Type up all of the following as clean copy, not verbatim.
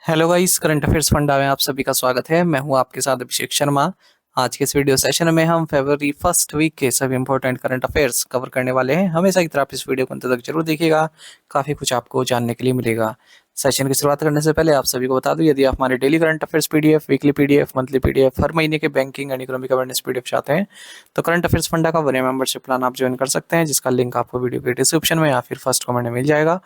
Hello guys, current affairs funda में आप सभी का स्वागत है। मैं हूं आपके साथ अभिषेक शर्मा। आज के इस वीडियो सेशन में हम फरवरी फर्स्ट वीक के सभी इंपॉर्टेंट करंट अफेयर्स कवर करने वाले हैं। हमेशा की तरह आप इस वीडियो को अंत तक जरूर देखिएगा, काफी कुछ आपको जानने के लिए मिलेगा। सेशन की शुरुआत करने से पहले आप सभी को बता दूं, यदि आप हमारे daily current affairs PDF, weekly PDF, monthly PDF, हर महीने के banking and economic awareness PDF चाहते हैं तो करंट अफेयर्स फंडा का 1 मेंबरशिप प्लान आप ज्वाइन कर सकते हैं, जिसका लिंक आपको वीडियो के डिस्क्रिप्शन में या फिर फर्स्ट कमेंट में मिल जाएगा।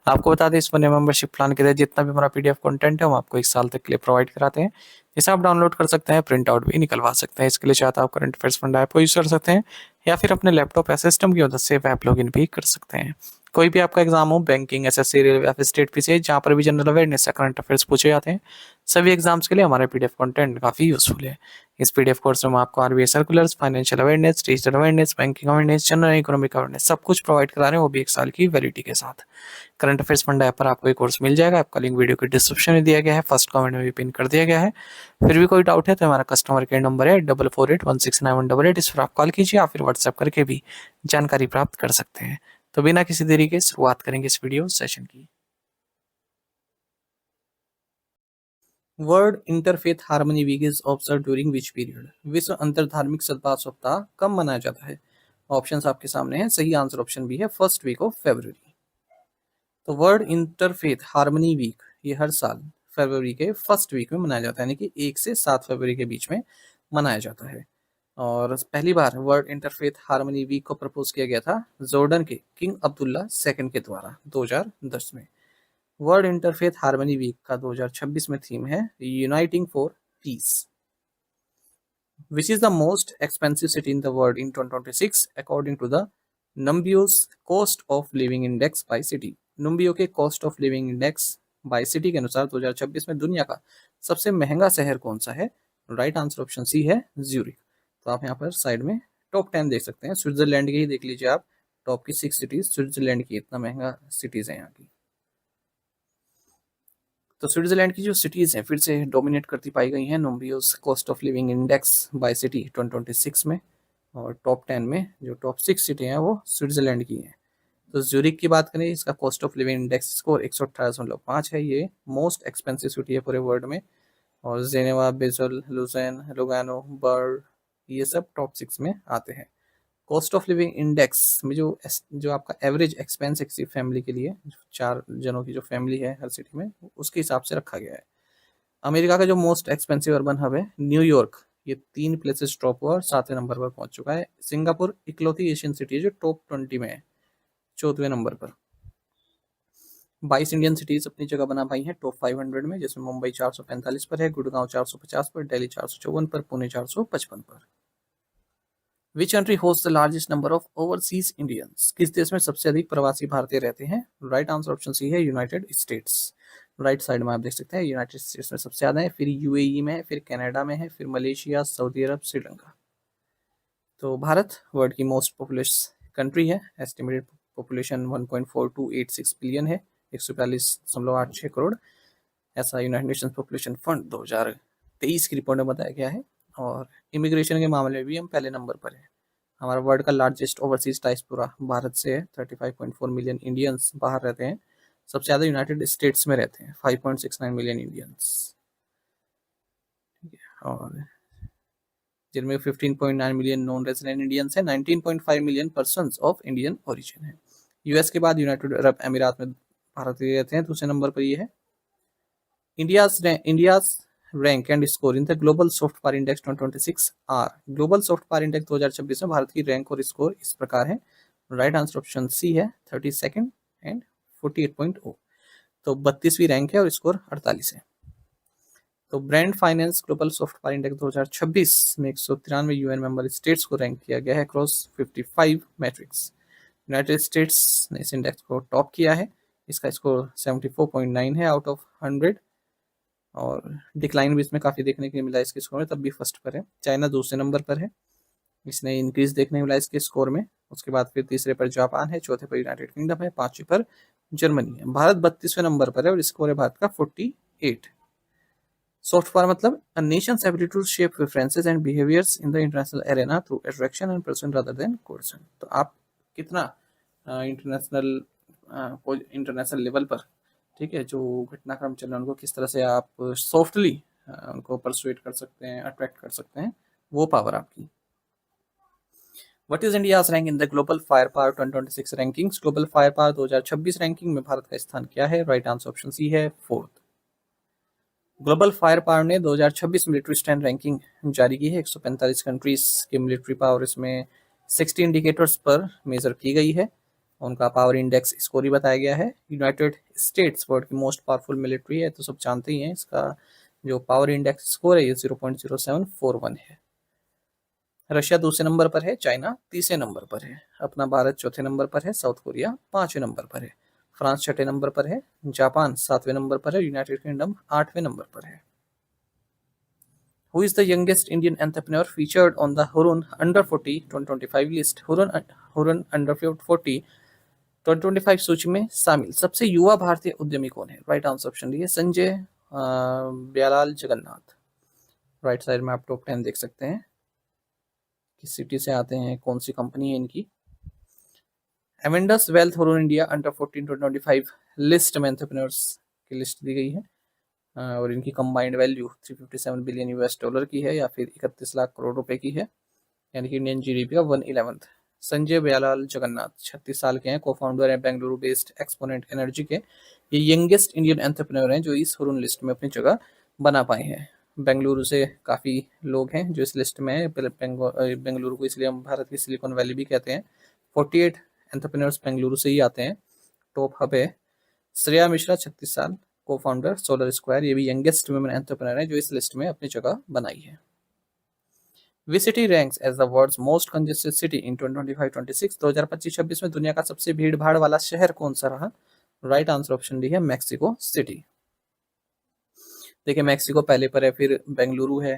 आपको बता दें, इस वन मेंबरशिप प्लान के तहत जितना भी हमारा पीडीएफ कंटेंट है हम आपको 1 साल तक के लिए प्रोवाइड कराते हैं, जिसे आप डाउनलोड कर सकते हैं, प्रिंट आउट भी निकलवा सकते हैं। इसके लिए चाहते आप करंट अफेयर्स फंड ऐप को यूज कर सकते हैं या फिर अपने लैपटॉप या सिस्टम की मदद से ऐप लॉगिन भी कर सकते हैं। कोई भी आपका एग्जाम हो, बैंकिंग, एसएससी, रेलवे या फिर स्टेट पीसीएस, जहाँ पर भी जनरल अवेयरनेस या करंट अफेयर्स पूछे जाते हैं, सभी एग्जाम्स के लिए हमारे पीडीएफ कंटेंट काफी यूजफुल है। इस पीडीएफ कोर्स में हम आपको RBI circulars, financial awareness, digital awareness, banking awareness, general economic awareness सब कुछ प्रोवाइड करा रहे हैं, वो भी 1 साल की वैलिडिटी के साथ। करंट अफेयर्स फंड ऐप पर आपको एक कोर्स मिल जाएगा, आपका लिंक वीडियो के डिस्क्रिप्शन में दिया गया है, फर्स्ट कमेंट में भी पिन कर दिया गया है। फिर भी कोई डाउट है तो हमारा कस्टमर केयर नंबर है 4481691188, इस पर आप कॉल कीजिए या फिर व्हाट्सएप करके भी जानकारी प्राप्त कर सकते हैं। तो बिना किसी देरी के शुरुआत करेंगे इस वीडियो सेशन की। World Interfaith Harmony Week is observe during which period? विश्व अंतर धार्मिक सद्भाव सप्ताह कब मनाया जाता है? ऑप्शंस आपके सामने हैं, सही आंसर ऑप्शन बी है, फर्स्ट वीक ऑफ फेब्रुवरी। तो वर्ल्ड इंटरफेथ हार्मनी वीक ये हर साल फरवरी के फर्स्ट वीक में मनाया जाता है, यानी कि 1 से 7 फरवरी के बीच में मनाया जाता है। और पहली बार वर्ल्ड इंटरफेथ हार्मनी वीक को प्रपोज किया गया था जॉर्डन के किंग अब्दुल्ला सेकंड के द्वारा 2010 में। वर्ल्ड इंटरफेथ हार्मनी वीक का 2026 में थीम है uniting for peace. Which is the most expensive city in the world in 2026 according to the Numbeo's cost of living index by city? Numbeo के cost of living index by city के अनुसार 2026 में दुनिया का सबसे महंगा शहर कौन सा है? राइट आंसर ऑप्शन सी है, ज्यूरिक। तो आप यहाँ पर साइड में टॉप 10 देख सकते हैं, स्विट्जरलैंड की ही देख लीजिए आप। टॉप की 6 सिटीज स्विट्जरलैंड की, इतना महंगा सिटीज है यहाँ की। तो स्विट्जरलैंड की जो सिटीज हैं फिर से डोमिनेट करती पाई गई हैं Numbeo's cost of living index by city 2026 में। और टॉप 10 में जो टॉप 6 सिटी हैं वो स्विट्जरलैंड की हैं। तो ज्यूरिक की बात करें, इसका cost of living index score 118.5 है, ये मोस्ट एक्सपेंसिव सिटी है पूरे वर्ल्ड में। और Geneva, Basel, Lausanne, Lugano, Bern, ये सब टॉप 6 में आते हैं। कॉस्ट ऑफ लिविंग इंडेक्स में जो आपका एवरेज एक्सपेंस है किसी फैमिली के लिए, 4 जनों की जो फैमिली है हर सिटी में, उसके हिसाब से रखा गया है। अमेरिका का जो मोस्ट एक्सपेंसिव अर्बन हब है न्यूयॉर्क, ये 3 प्लेसेस टॉप हुआ और 7वें नंबर पर पहुंच चुका है। सिंगापुर इकलौती एशियन सिटी है जो टॉप 20 में है, 14वें नंबर पर। 22 इंडियन सिटीज अपनी जगह बना पाई हैं टॉप 500 में, जिसमें मुंबई 445 पर है, गुड़गांव 450 पर, दिल्ली 454 पर, पुणे 455 पर। Which country host the largest number of overseas Indians? किस देश में सबसे अधिक प्रवासी भारतीय रहते हैं? राइट आंसर ऑप्शन सी है, यूनाइटेड स्टेट्स। राइट साइड में आप देख सकते हैं, यूनाइटेड स्टेट्स में सबसे ज्यादा है, फिर यूएई में है, फिर कनाडा में है, फिर मलेशिया, सऊदी अरब, श्रीलंका। तो भारत वर्ल्ड की मोस्ट पॉपुलस कंट्री है, एस्टिमेटेड पॉपुलेशन 1.4286 बिलियन है, 142.86 करोड़, ऐसा यूनाइटेड नेशंस पॉपुलेशन फंड 2023 की रिपोर्ट में बताया गया है। और इमिग्रेशन के मामले में भी हम पहले नंबर पर है। हमारा वर्ल्ड का लार्जेस्ट ओवरसीज डायस्पोरा भारत से है, 35.4 मिलियन इंडियंस बाहर रहते हैं। सबसे ज़्यादा यूनाइटेड स्टेट्स में रहते हैं, 5.69 मिलियन इंडियंस, और जिनमें 15.9 मिलियन नॉन रेजिडेंट इंडियंस है, 19.5 million persons of Indian origin है। यूएस के बाद यूनाइटेड अरब अमीरात में भारतीय रहते हैं, दूसरे नंबर पर ये है। India's rank and score in the global soft power index 2026 are? Global soft power index 2026 में भारत की रैंक और स्कोर इस प्रकार है। राइट आंसर ऑप्शन सी है, 32nd एंड 48.0। तो 32वीं रैंक है और स्कोर 48 है। तो brand finance global soft power index 2026 में 193 यूएन मेंबर स्टेट्स को रैंक किया गया है अक्रॉस 55 मैट्रिक्स। यूनाइटेड स्टेट्स ने इस इंडेक्स को टॉप किया है, इसका स्कोर 74.9 है आउट ऑफ 100, और डिक्लाइन भी इसमें काफ़ी देखने के लिए मिला इसके स्कोर में, तब भी फर्स्ट पर है। चाइना दूसरे नंबर पर है, इसने इंक्रीज देखने को मिला इसके स्कोर में। उसके बाद फिर तीसरे पर जापान है, चौथे पर यूनाइटेड किंगडम है, 5वें पर जर्मनी है। भारत 32वें नंबर पर है और स्कोर है भारत का 48। सॉफ्ट पावर मतलब a nation's ability to shape preferences and behaviors in the international arena through attraction and persuasion rather than coercion। तो आप कितना इंटरनेशनल लेवल पर, ठीक है, जो घटनाक्रम चल रहे हैं उनको किस तरह से आप सॉफ्टली उनको परसुएट कर सकते हैं, अट्रैक्ट कर सकते हैं, वो पावर आपकी। What is India's rank in the global fire power 2026 rankings? Global fire power 2026 ranking में भारत का स्थान क्या है? राइट आंसर ऑप्शन सी है, फोर्थ। ग्लोबल फायर पावर ने 2026 मिलिट्री स्टैंड रैंकिंग जारी की है। 145 कंट्रीज की मिलिट्री पावर इसमें 60 इंडिकेटर्स पर मेजर की गई है। उनका पावर इंडेक्स स्कोर ही बताया गया है। यूनाइटेड स्टेट्स वर्ल्ड की मोस्ट पावरफुल मिलिट्री है, तो सब जानते ही हैं। इसका जो पावर इंडेक्स स्कोर है ये 0.0741 है। रशिया दूसरे नंबर पर है, चाइना तीसरे नंबर पर है, अपना भारत चौथे नंबर पर है, साउथ कोरिया पांचवें नंबर पर है, फ्रांस छठे नंबर पर है, जापान सातवें नंबर पर है, यूनाइटेड किंगडम आठवें नंबर पर है। Who is the youngest Indian entrepreneur featured on the Hurun Under 40 2025 list? Hurun Under 40 2025 सूची में शामिल सबसे युवा भारतीय उद्यमी कौन है? राइट आंसर ऑप्शन डी है, संजय ब्यालाल जगन्नाथ। राइट साइड में आप टॉप 10 देख सकते हैं, किस सिटी से आते हैं, कौन सी कंपनी है इनकी। Avendus wealth Hurun India under 14 to 25 list में एंटरप्रेन्योर्स की लिस्ट दी गई है, और इनकी combined value 357 billion US dollar की है, या फिर 31 लाख करोड़ रुपए की है, यानी कि इंडियन जीडीपी का 1/11। संजय ब्यालाल जगन्नाथ 36 साल के हैं, को फाउंडर है बेंगलुरु बेस्ड एक्सपोनेंट एनर्जी के। ये यंगेस्ट इंडियन एंटरप्रेन्योर हैं जो इस हुरुन लिस्ट में अपनी जगह बना पाए हैं। बेंगलुरु से काफ़ी लोग हैं जो इस लिस्ट में है। बेंगलुरु को इसलिए हम भारत की सिलिकॉन वैली भी कहते हैं। 48 एंटरप्रेन्योर्स बेंगलुरु से ही आते हैं। टॉप हब है। श्रेया मिश्रा 36 साल, को फाउंडर सोलर स्क्वायर, ये भी यंगेस्ट वुमेन एंटरप्रेन्योर है जो इस लिस्ट में अपनी जगह बनाई है। Which city ranks as the world's most congested city in 2025-26? 2025-26 में दुनिया का सबसे भीड़ भाड़ वाला शहर कौन सा रहा? राइट आंसर ऑप्शन डी है, मैक्सिको सिटी। देखिए, मैक्सिको पहले पर है, फिर बेंगलुरु है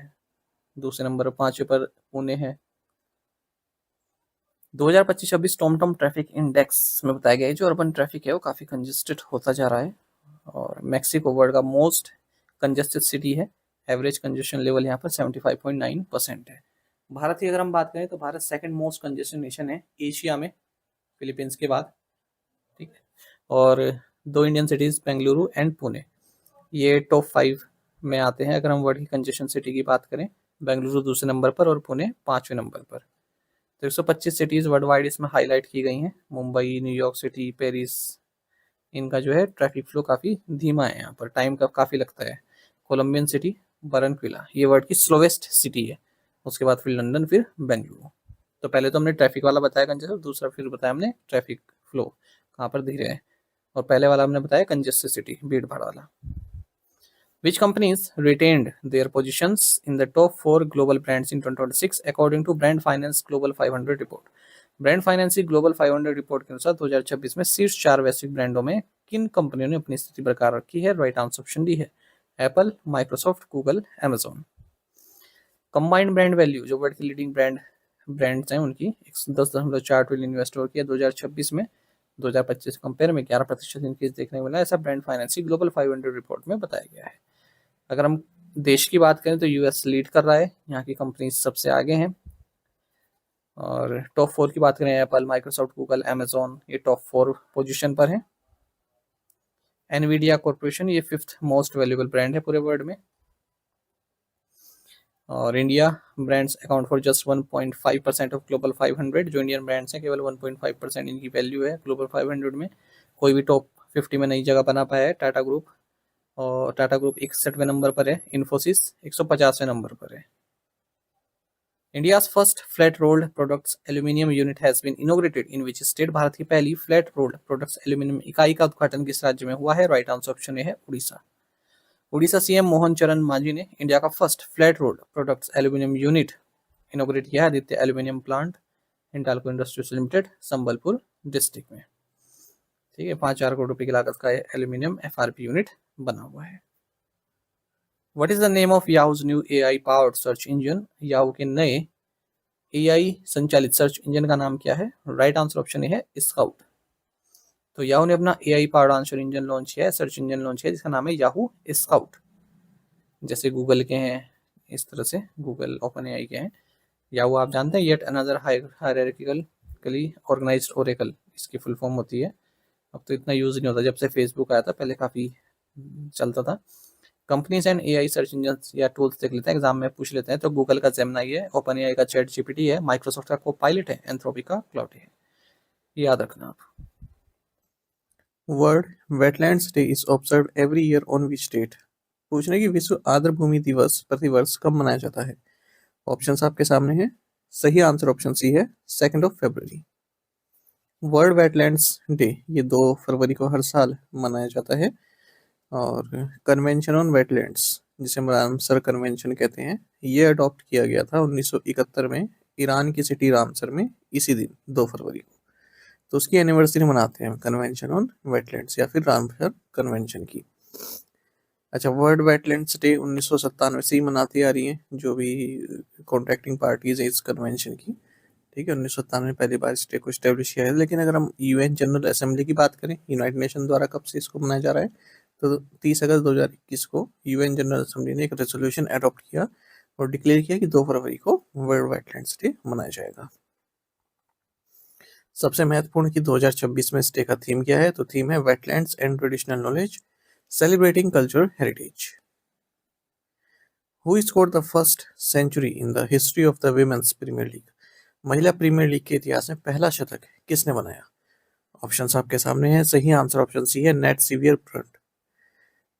दूसरे नंबर पर, पांचवें पर पुणे है। 2025-26 टॉमटॉम ट्रैफिक इंडेक्स में बताया गया है जो अर्बन ट्रैफिक है वो काफ़ी कंजेस्टेड होता जा रहा है, और मैक्सिको वर्ल्ड का मोस्ट कंजेस्टेड सिटी है। एवरेज कंजेशन लेवल यहाँ पर 75.9% है। भारत की अगर हम बात करें तो Bharat second most congested nation है एशिया में, फिलीपींस के बाद। ठीक है, और दो Indian cities Bengaluru and Pune ये टॉप 5 में आते हैं। अगर हम वर्ल्ड की कंजेशन सिटी की बात करें, बेंगलुरु दूसरे नंबर पर और पुणे पाँचवें नंबर पर। तो 125 सिटीज़ वर्ल्ड वाइड इसमें हाईलाइट की गई हैं। मुंबई, न्यूयॉर्क सिटी, पेरिस, इनका जो है ट्रैफिक फ्लो काफ़ी धीमा है, यहाँ पर टाइम का काफ़ी लगता है। कोलंबियन सिटी, बरनक्विला, ये वर्ल्ड की स्लोवेस्ट सिटी है। उसके बाद फिर लंदन, फिर बेंगलुरु। तो पहले तो हमने ट्रैफिक वाला बताया कंजेस्टेड, दूसरा फिर बताया हमने ट्रैफिक फ्लो कहाँ पर धीरे है, और पहले वाला हमने बताया कंजेस्टेड सिटी, भीड़ भाड़ वाला। Which companies retained their positions in the top 4 global brands in 2026 according to Brand Finance Global 500 report? Brand finance की ग्लोबल 500 रिपोर्ट के अनुसार 2026 में शीर्ष 4 वैश्विक ब्रांडों में किन कंपनियों ने अपनी स्थिति बरकरार रखी है? राइट आंसर ऑप्शन डी है, Apple, Microsoft, Google, Amazon. Combined brand value जो वर्ल्ड की लीडिंग ब्रांड्स हैं उनकी 10.4 ट्रिलियन यूएस डॉलर की है 2026 में। 2025 कंपेयर में 11% इंक्रीज देखने को मिला, ऐसा ब्रांड फाइनेंस की ग्लोबल 500 रिपोर्ट में बताया गया है। अगर हम देश की बात करें तो यूएस लीड कर रहा है, यहाँ की कंपनी सबसे आगे हैं। और टॉप 4 की बात करें, एप्पल, माइक्रोसॉफ्ट, गूगल, अमेजोन, ये टॉप 4 पोजीशन पर है। एनवीडिया कॉर्पोरेशन ये 5th मोस्ट वैल्यूएबल ब्रांड है पूरे वर्ल्ड में। और India brands account for just 1.5% of global 500। जो इंडियन ब्रांड्स हैं केवल 1.5% इनकी वैल्यू है ग्लोबल 500 में। कोई भी टॉप 50 में नई जगह बना पाया है। टाटा ग्रुप, और टाटा ग्रुप 61वें नंबर पर है। इन्फोसिस 150वें नंबर पर है। India's first flat rolled products aluminium unit has been inaugurated in which state? Bharat की पहली फ्लैट रोल्ड प्रोडक्ट्स एल्यूमिनियम इकाई का उद्घाटन किस राज्य में हुआ है? राइट आंसर ऑप्शन ए है, उड़ीसा। उड़ीसा सीएम मोहन चरण मांझी ने इंडिया का first flat rolled products aluminium unit inaugurate किया है Aditya aluminium plant Hindalco industries limited, Sambalpur district में। ठीक है, 5-4 करोड़ रुपए की लागत का एल्यूमिनियम एफआरपी यूनिट बना हुआ है। What is the name of Yahoo's new AI powered search engine? Yahoo के नए एआई संचालित सर्च इंजन का नाम क्या है? राइट आंसर ऑप्शन ए है, स्काउट। तो याहू ने अपना AI powered answer engine launch किया है, सर्च इंजन लॉन्च किया है, जिसका नाम है याहू स्काउट। जैसे गूगल के हैं इस तरह से गूगल ओपन एआई के हैं। याहू आप जानते हैं yet another hierarchically organised oracle इसकी फुल फॉर्म होती है। अब तो इतना यूज नहीं होता, जब से फेसबुक आया था पहले काफी चलता था। Companies and AI search engine या टूल्स देख लेते हैं, एग्जाम में पूछ लेते हैं। तो गूगल का जेमिनाई है, ओपन एआई का चैट जीपीटी है, माइक्रोसॉफ्ट का कोपायलट है, एंथ्रोपिक का क्लाउड है। याद रखना आप। World Wetlands Day is observe every year on which date. पूछ रहे हैं कि विश्व आर्द्र भूमि दिवस प्रतिवर्ष कब मनाया जाता है। ऑप्शंस आपके सामने हैं। सही आंसर ऑप्शन सी है, 2 फरवरी। वर्ल्ड वेटलैंड्स डे ये 2 फरवरी को हर साल मनाया जाता है। और कन्वेंशन ऑन वेटलैंड्स, जिसे हम रामसर कन्वेंशन कहते हैं, ये अडॉप्ट किया गया था 1971 में ईरान की सिटी रामसर में, इसी दिन 2 फरवरी को। तो उसकी एनिवर्सरी मनाते हैं कन्वेंशन ऑन वेटलैंड्स या फिर रामसर कन्वेंशन की। अच्छा, वर्ल्ड वेटलैंड्स डे 1997 से ही मनाती आ रही है जो भी कॉन्ट्रैक्टिंग पार्टीज है इस कन्वेंशन की। ठीक है, 1997 में पहली बार इस डे को स्टेब्लिश किया है। लेकिन अगर हम यूएन जनरल असेंबली की बात करें, यूनाइटेड नेशन द्वारा कब से इसको मनाया जा रहा है, तो 30 अगस्त 2021 को यूएन जनरल असेंबली ने एक रेजोल्यूशन अडॉप्ट किया और डिक्लेयर किया कि 2 फरवरी को वर्ल्ड वेटलैंड्स डे मनाया जाएगा। सबसे महत्वपूर्ण कि 2026 में इस डे का थीम क्या है, तो थीम है wetlands and traditional knowledge celebrating culture heritage. Who scored the first century in the history of the women's premier league. महिला प्रीमियर लीग के इतिहास में पहला शतक किसने बनाया। ऑप्शंस आपके सामने हैं। सही आंसर ऑप्शन सी है, नेट सीवियर ब्रंट।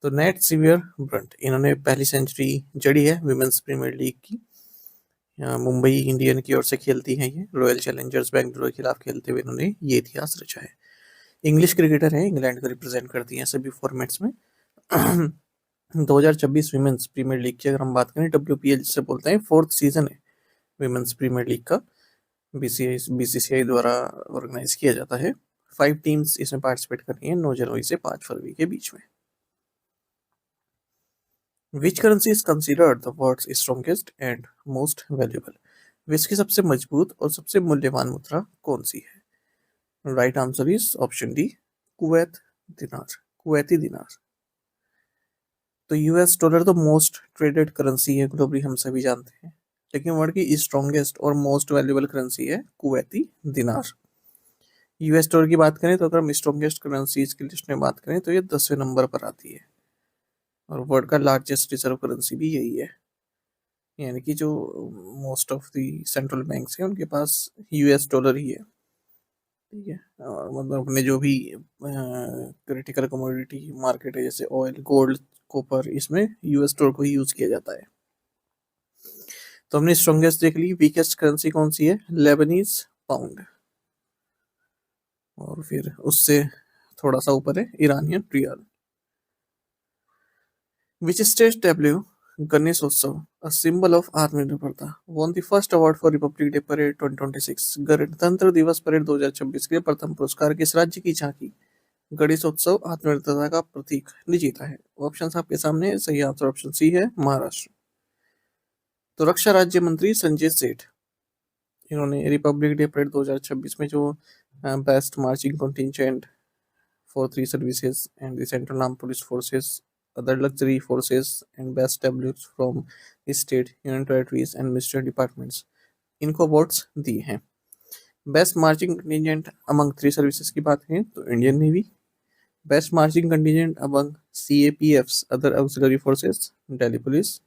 तो नेट सीवियर ब्रंट इन्होंने पहली सेंचुरी जड़ी है विमेंस प्रीमियर लीग की। मुंबई इंडियन की ओर से खेलती हैं ये, रॉयल चैलेंजर्स बेंगलुरु के खिलाफ खेलते हुए इन्होंने ये इतिहास रचा है। इंग्लिश क्रिकेटर है, इंग्लैंड को रिप्रेजेंट करती हैं सभी फॉर्मेट्स में। 2026 विमेंस प्रीमियर लीग की अगर हम बात करें, WPL जिसे बोलते हैं, 4th सीजन है विमेंस प्रीमियर लीग का। बीसीसीआई द्वारा ऑर्गेनाइज किया जाता है। 5 टीम्स इसमें पार्टिसिपेट कर रही हैं 9 जनवरी से 5 फरवरी के बीच में। Which currency is considered the world's strongest and most valuable. विश्व की सबसे मजबूत और सबसे मूल्यवान मुद्रा कौन सी है। Right answer is option D, Kuwait दिनार, कुवैती दिनार। तो यूएस डॉलर तो मोस्ट ट्रेडेड करेंसी है ग्लोबली, हम सभी जानते हैं। लेकिन वर्ल्ड की स्ट्रॉन्गेस्ट और मोस्ट वैल्यूएबल करेंसी है कुवैती दिनार। यूएस डॉलर की बात करें तो अगर हम स्ट्रॉन्गेस्ट करेंसीज की लिस्ट में बात करें तो ये 10वें नंबर पर आती है। और वर्ल्ड का लार्जेस्ट रिजर्व करेंसी भी यही है। यानी कि जो most of the central banks हैं उनके पास यूएस डॉलर ही है। ठीक है, और मतलब अपने जो भी क्रिटिकल कमोडिटी मार्केट है जैसे ऑयल, गोल्ड, कॉपर, इसमें यूएस डॉलर को ही यूज किया जाता है। तो हमने स्ट्रॉन्गेस्ट देख ली। वीकेस्ट करेंसी कौन सी है, लेबनीज पाउंड। और फिर उससे थोड़ा सा ऊपर है ईरानियन रियाल। विच स्टेट डेब्ल्यू Ganesh Utsav a symbol of आत्मनिर्भरता won the first award for Republic Day Parade 2026। गणतंत्र दिवस परेड 2026 के लिए प्रथम पुरस्कार किस राज्य की झांकी गणेशोत्सव आत्मनिर्भरता का प्रतीक ने जीता है। ऑप्शन आपके सामने है। सही आंसर ऑप्शन सी है, महाराष्ट्र। तो रक्षा राज्य मंत्री संजय सेठ इन्होंने रिपब्लिक डे परेड 2026 में जो best marching contingent for 3 services and the Central Armed Police Forces, other luxury forces and best tablets from state, union territories and ministerial departments इनको अवार्ड्स दिए हैं। Best marching contingent among 3 services की बात करें तो Indian navy. Best marching contingent among CAPFs other auxiliary forces, Delhi police.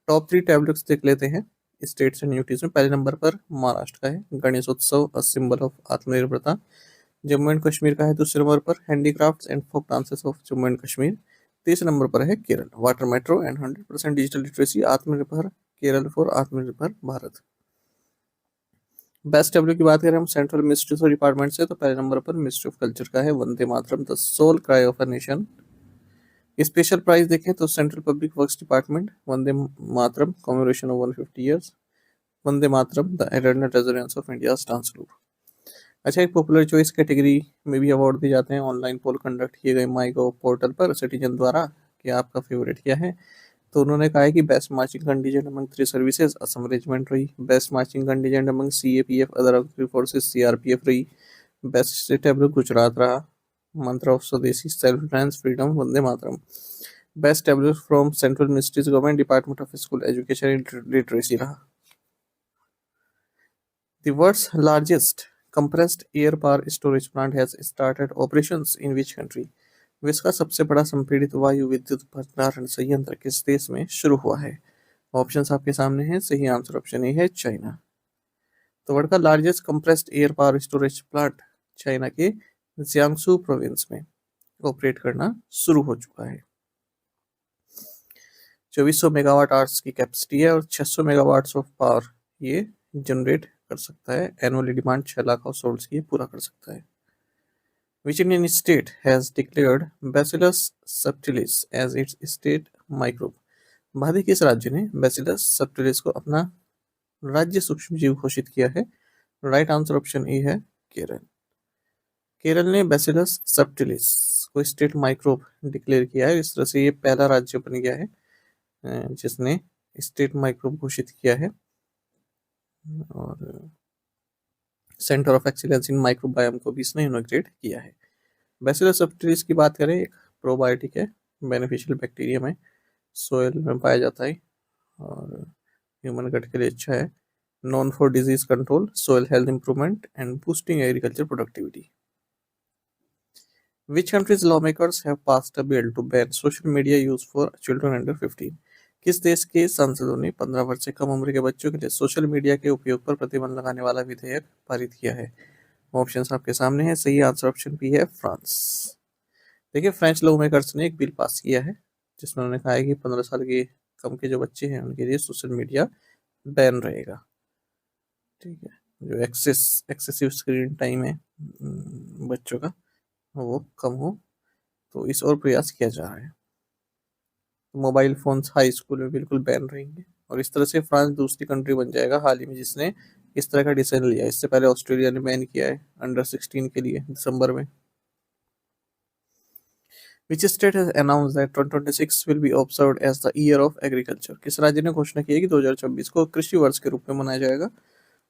Top 3 tablets देख लेते हैं स्टेट्स एंड यूनिटीज में। पहले नंबर पर महाराष्ट्र का है गणेशोत्सव अ सिंबल ऑफ आत्मनिर्भरता। जम्मू एंड कश्मीर का है दूसरे नंबर पर handicrafts and folk dances of Jammu and Kashmir. तीसरे नंबर पर है Kerala, water metro and 100% digital literacy, आत्मनिर्भर केरल फॉर आत्मनिर्भर भारत। बेस्ट डब्ल्यू की बात करें हम सेंट्रल मिनिस्ट्रीज और डिपार्टमेंट से, तो पहले नंबर पर मिनिस्ट्री ऑफ कल्चर का है Vande Mataram the soul cry of a nation. Special prize देखें तो central public works department Vande Mataram commemoration of 150 years, Vande Mataram the eternal resonance of India's dance group. अच्छा, एक पॉपुलर चॉइस कैटेगरी में भी अवार्ड दिए जाते हैं ऑनलाइन पोल कंडक्ट किए गए माईगोव पोर्टल पर सिटीजन द्वारा कि आपका फेवरेट क्या है। तो उन्होंने कहा है कि best marching contingent among 3 services Assam regiment रही। Best marching contingent among CAPF other auxiliary forces CRPF रही। बेस्ट स्टेट टेबल गुजरात रहा, मंत्र of Swadeshi self defence freedom Vande Mataram. Best table from central ministries government department of school education and literacy रहा। The world's largest compressed air power storage plant has started operations in which country? विश्व का सबसे बड़ा संपीड़ित वायु विद्युत भंडारण संयंत्र किस देश में शुरू हुआ है? ऑप्शंस आपके सामने हैं। सही आंसर ऑप्शन ए है चाइना। तो वर्ल्ड का largest compressed air power storage plant China के जियांगसू प्रोविंस में ऑपरेट करना शुरू हो चुका है। 2400 मेगावाट आवर्स की कैपेसिटी है और 600 मेगावाट्स ऑफ पावर ये जनरेट कर सकता है। Annually demand 6 lakh house holds की पूरा कर सकता है। Which Indian state has declared Bacillus subtilis as its state microbe? Bharat किस राज्य ने Bacillus subtilis को अपना राज्य सूक्ष्म जीव घोषित किया है? राइट आंसर ऑप्शन ए है केरल। केरल ने Bacillus subtilis को स्टेट माइक्रोब डिक्लेयर किया है। इस तरह से ये पहला राज्य बन गया है जिसने स्टेट माइक्रोब घोषित किया है। और centre of excellence in microbiome को भी इसने इनॉग्रेट किया है। बैसिलस सबटिलिस की बात करें, एक प्रोबायोटिक है, बेनिफिशियल बैक्टीरियम है, सोयल में पाया जाता है और ह्यूमन गट के लिए अच्छा है। Known for disease control, soil health improvement and boosting agriculture productivity. Which countries lawmakers have passed a bill to ban social media use for children under 15? किस देश के सांसदों ने 15 वर्ष से कम उम्र के बच्चों के लिए सोशल मीडिया के उपयोग पर प्रतिबंध लगाने वाला विधेयक पारित किया है? ऑप्शंस आपके सामने हैं। सही आंसर ऑप्शन बी है फ्रांस। देखिए, फ्रेंच लॉ मेकर्स ने एक बिल पास किया है जिसमें उन्होंने कहा है कि 15 साल के कम के जो बच्चे हैं उनके लिए सोशल मीडिया बैन रहेगा। ठीक है, जो एक्सेसिव स्क्रीन टाइम है बच्चों का वो कम हो, तो इस और प्रयास किया जा रहा है। मोबाइल फोन्स हाई स्कूल में बिल्कुल बैन रहेंगे और इस तरह से फ्रांस दूसरी कंट्री बन जाएगा हाल ही में जिसने इस तरह का डिसीजन लिया। इससे पहले ऑस्ट्रेलिया ने बैन किया है अंडर 16 के लिए दिसंबर में। Which state has announced that 2026 will be observed as the year of agriculture? किस राज्य ने घोषणा की है कि 2026 को कृषि वर्ष के रूप में मनाया जाएगा?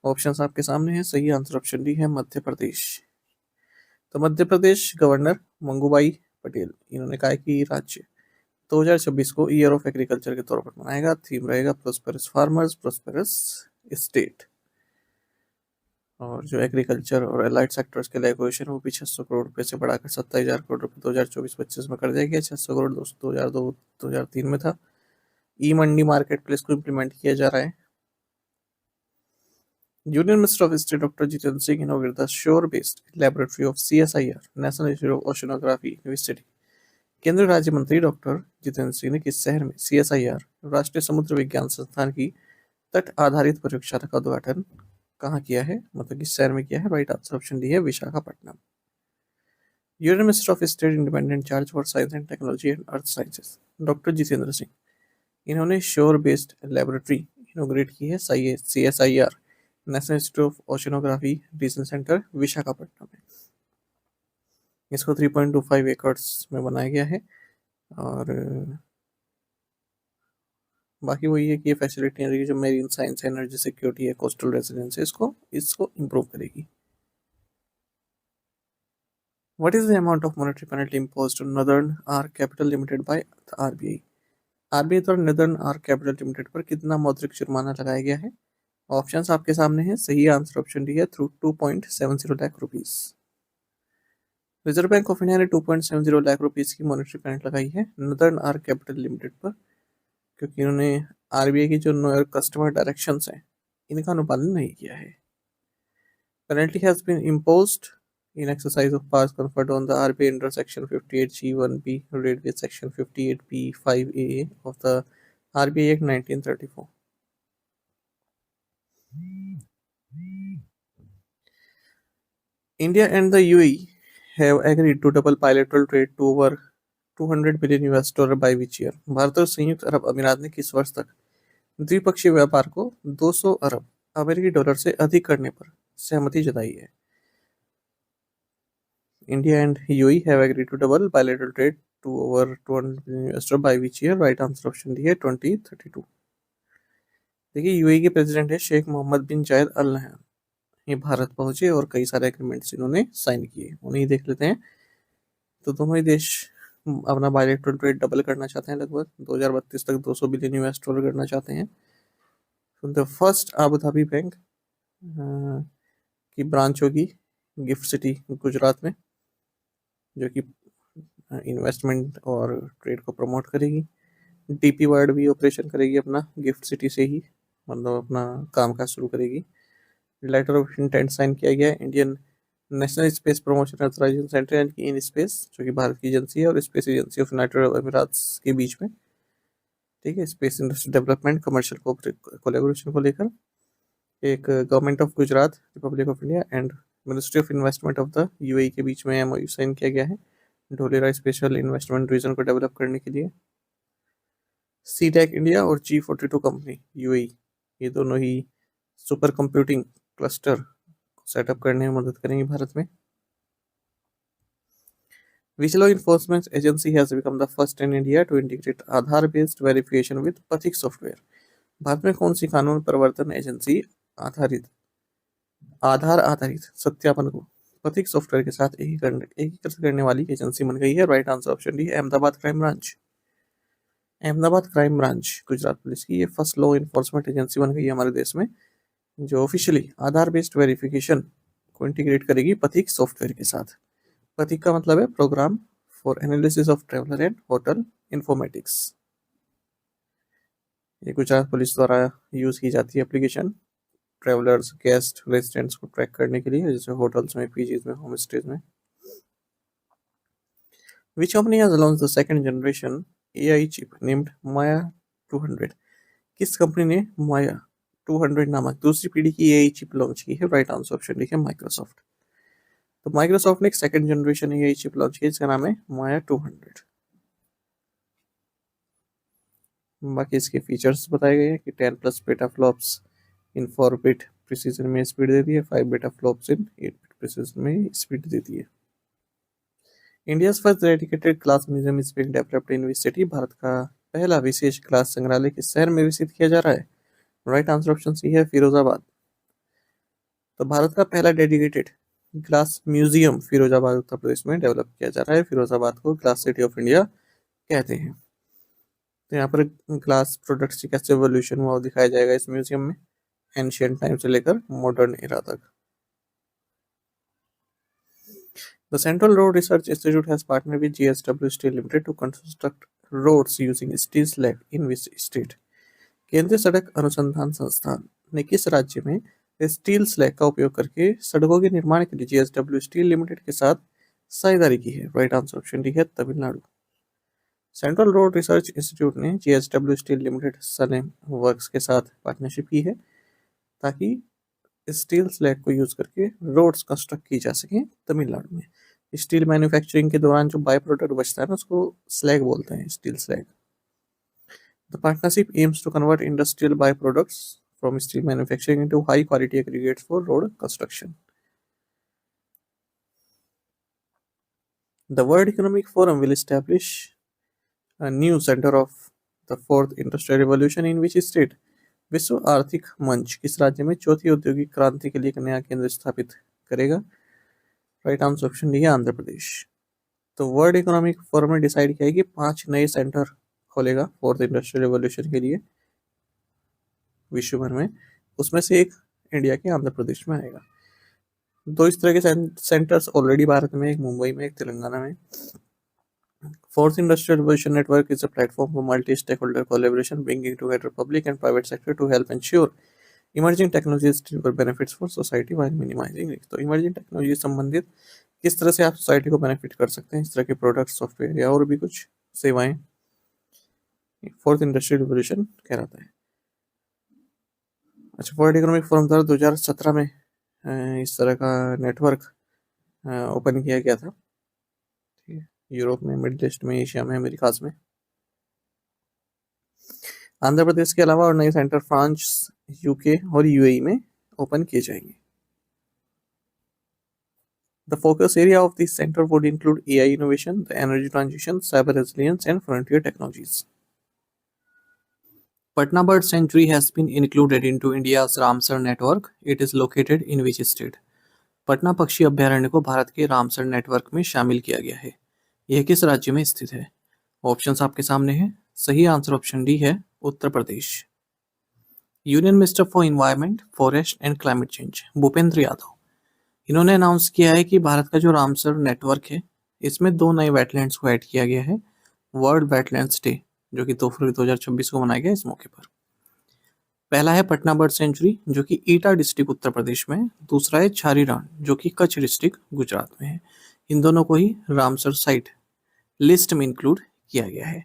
ऑप्शंस आपके सामने हैं। सही आंसर ऑप्शन डी है मध्य प्रदेश। तो मध्य प्रदेश गवर्नर मंगूभाई पटेल इन्होंने कहा कि राज्य 2026 को ईयर ऑफ एग्रीकल्चर के तौर पर मनाएगा। थीम रहेगा प्रोस्पेरस फार्मर्स प्रोस्पेरस स्टेट। और जो एग्रीकल्चर और एलाइड सेक्टर्स के लिए एक्विजिशन वो भी 600 करोड़ रुपए से बढ़ाकर 27,000 करोड़ रुपए 2024-25 में कर दिया गया। 600 करोड़ 2002-2003 में था। ई मंडी मार्केट प्लेस को इम्प्लीमेंट किया जा रहा है। Union minister of state doctor Jitendra Singh inaugurated the sure based laboratory of CSIR national institute of oceanography new city. केंद्रीय राज्य मंत्री डॉक्टर जितेंद्र सिंह ने किस शहर में CSIR राष्ट्रीय समुद्र विज्ञान संस्थान की तट आधारित प्रयोगशाला का उद्घाटन कहाँ किया है, मतलब किस शहर में किया है? राइट आंसर ऑप्शन डी है Visakhapatnam. Union minister of state independent charge for science and technology and earth sciences doctor Jitendra Singh इन्होंने श्योर बेस्ड लेबोरेटरी इनोग्रेट की है CSIR national institute of oceanography regional centre Visakhapatnam में। इसको 3.25 एकड़्स में बनाया गया है और बाकी वही है कि ये फैसिलिटी जो मेरीन साइंस एनर्जी सिक्योरिटी है कोस्टल रेजिडेंस है इसको इम्प्रूव करेगी। What is the amount of monetary penalty imposed on Northern R Capital Limited by the RBI? RBI द्वारा नदर्न आर कैपिटल लिमिटेड पर कितना मौद्रिक जुर्माना लगाया गया है? ऑप्शंस आपके सामने हैं। सही आंसर ऑप्शन डी है through 2.70 lakh rupees. Reserve bank of India ने 2.70 लाख रुपीस की मॉनेटरी पेनल्टी लगाई है नदर्न आर कैपिटल लिमिटेड पर क्योंकि इन्होंने RBI की जो नो कस्टमर डायरेक्शंस हैं इनका अनुपालन नहीं किया है। Penalty has been imposed in exercise of powers conferred on the RBI under section 58G1B read with section 58B5AA of the RBI Act 1934. India and the UAE have agreed to double bilateral trade to over 200 billion US dollar by which year? Bharat और संयुक्त अरब अमीरात ने किस वर्ष तक द्विपक्षीय व्यापार को 200 अरब अमेरिकी डॉलर से अधिक करने पर सहमति जताई है? India and UAE have agreed to double bilateral trade to over 200 billion US by which year? Right answer option D है 2032। देखिए, UAE के प्रेसिडेंट है शेख मोहम्मद बिन जायद अल नहयान। ये भारत पहुंचे और कई सारे एग्रीमेंट्स इन्होंने साइन किए, उन्हें देख लेते हैं। तो दोनों ही देश अपना बायलैटरल ट्रेड डबल करना चाहते हैं, लगभग 2032 तक 200 बिलियन US डॉलर करना चाहते हैं। तो the first Abu Dhabi bank की ब्रांच होगी गिफ्ट सिटी गुजरात में, जो कि इन्वेस्टमेंट और ट्रेड को प्रमोट करेगी। डीपी वर्ल्ड भी ऑपरेशन करेगी अपना गिफ्ट सिटी से ही, मतलब अपना काम काज शुरू करेगी। लेटर ऑफ इंटेंट साइन किया गया है Indian National Space Promotion Authorisation Centre यानी कि इन स्पेस, जो कि भारत की एजेंसी है, और space agency of United Arab Emirates के बीच में। ठीक है, space industry development commercial collaboration को लेकर एक government of Gujarat, republic of India and ministry of investment of the UAE के बीच में एमओयू साइन किया गया है ढोलेरा स्पेशल इन्वेस्टमेंट रीजन को डेवलप करने के लिए। सीटेक इंडिया और G42 कंपनी यूएई, ये दोनों ही सुपर कंप्यूटिंग क्लस्टर सेटअप करने में मदद करेंगे भारत में। Which law enforcement agency has become the first in India to integrate Aadhaar-based verification with Pathik software? Bharat में कौन सी कानून प्रवर्तन एजेंसी आधार आधारित सत्यापन को पथिक सॉफ्टवेयर के साथ एकीकृत करने वाली एजेंसी बन गई है? Right answer option D, Ahmedabad crime branch. Ahmedabad crime branch Gujarat police की ये फर्स्ट लॉ इन्फोर्समेंट एजेंसी बन गई है हमारे देश में, जो ऑफिशियली आधार बेस्ड वेरिफिकेशन को इंटीग्रेट करेगी पथिक सॉफ्टवेयर के साथ। पथिक का मतलब है programme for analysis of traveller and hotel informatics. ये गुजरात पुलिस द्वारा यूज की जाती है एप्लीकेशन ट्रेवलर्स, गेस्ट, रेजिडेंट्स को ट्रैक करने के लिए, जैसे होटल्स में, पीजीज में, होम स्टेज में। Which company has launched the second generation AI chip named Maya 200? किस कंपनी ने Maya 200 नामक दूसरी पीढ़ी की AI चिप लॉन्च की है? राइट आंसर ऑप्शन डी है, माइक्रोसॉफ्ट। तो माइक्रोसॉफ्ट ने एक second generation AI chip launch की, इसका नाम है Maya 200। बाकी इसके फीचर्स बताए गए हैं कि 10+ बेटा फ्लॉप्स इन 4 बिट प्रिसीजन में स्पीड देती है, 5 बेटा फ्लॉप्स इन 8 बिट प्रिसीजन में स्पीड देती है। India's first dedicated glass museum is being developed in which city? Bharat का पहला विशेष ग्लास संग्रहालय किस शहर में विकसित किया जा रहा है? राइट आंसर ऑप्शन सी है, फिरोजाबाद। तो भारत का पहला dedicated glass museum Firozabad Uttar Pradesh में डेवलप किया जा रहा है। फिरोजाबाद को ग्लास सिटी ऑफ इंडिया कहते हैं। तो यहाँ पर ग्लास प्रोडक्ट्स की कैसे एवोल्यूशन हुआ दिखाया जाएगा इस म्यूजियम में, एंशिएंट टाइम से लेकर मॉडर्न एरा तक। The Central Road Research Institute has partnered with JSW Steel Limited to construct roads using steel slag in which state? केंद्रीय सड़क अनुसंधान संस्थान ने किस राज्य में स्टील स्लैग का उपयोग करके सड़कों के निर्माण के लिए JSW स्टील लिमिटेड के साथ साझेदारी की है? राइट आंसर ऑप्शन डी है, Tamil Nadu. Central road research institute ने JSW steel limited Salem works के साथ पार्टनरशिप की है ताकि स्टील स्लैग को यूज करके रोड्स कंस्ट्रक्ट की जा सके तमिलनाडु में। स्टील मैन्युफैक्चरिंग के दौरान जो बाय प्रोडक्ट बचता है ना, उसको स्लैग बोलते हैं, steel slag. The partnership aims to convert industrial by products from steel manufacturing into high quality aggregates for road construction. The World Economic Forum will establish a new centre of the Fourth Industrial Revolution in which state? विश्व आर्थिक मंच किस राज्य में चौथी औद्योगिक क्रांति के लिए एक नया केंद्र स्थापित करेगा? राइट आंसर ऑप्शन डी है, आंध्र प्रदेश। तो वर्ल्ड इकोनॉमिक फोरम ने डिसाइड किया है कि 5 नए सेंटर खोलेगा फोर्थ इंडस्ट्रियल रिवॉल्यूशन के लिए विश्व भर में, उसमें से एक इंडिया के आंध्र प्रदेश में आएगा। 2 इस तरह के सेंटर्स ऑलरेडी भारत में, एक मुंबई में, एक तेलंगाना में। Fourth Industrial Revolution Network is a platform for multi-stakeholder collaboration, bringing together public and private sector to help ensure emerging technologies deliver benefits for society while minimizing risk। तो इमर्जिंग टेक्नोलॉजी संबंधित किस तरह से आप सोसाइटी को benefit कर सकते हैं, इस तरह के प्रोडक्ट, सॉफ्टवेयर या और भी कुछ सेवाएं, फोर्थ इंडस्ट्रियल रिवोल्यूशन कहलाता है। अच्छा, वर्ल्ड इकोनॉमिक फोरम द्वारा 2017 में इस तरह का नेटवर्क ओपन किया गया था, ठीक है, यूरोप में, मिडिल ईस्ट में, एशिया में, अमेरिकाज में। आंध्र प्रदेश के अलावा और नए सेंटर फ्रांस, यूके और यूएई में ओपन किए जाएंगे। The focus area of this center would include AI innovation, the energy transition, cyber resilience, and frontier technologies. Patna Bird Sanctuary has been included into India's Ramsar network. It is located in which state? Patna पक्षी अभ्यारण्य को भारत के Ramsar network में शामिल किया गया है। यह किस राज्य में स्थित है? ऑप्शंस आपके सामने हैं। सही आंसर ऑप्शन डी है, Uttar Pradesh. Union minister for environment, forest and climate change Bhupender Yadav इन्होंने अनाउंस किया है कि भारत का जो रामसर नेटवर्क है इसमें 2 नए वेटलैंड्स को ऐड किया गया है वर्ल्ड वेटलैंड्स डे, जो कि 2 फरवरी 2026 को मनाया गया इस मौके पर। पहला है पटना बर्ड सेंचुरी जो कि ईटा डिस्ट्रिक्ट उत्तर प्रदेश में है। दूसरा है छारी रण जो कि कच्छ डिस्ट्रिक्ट गुजरात में है। इन दोनों को ही रामसर साइट लिस्ट में इंक्लूड किया गया है।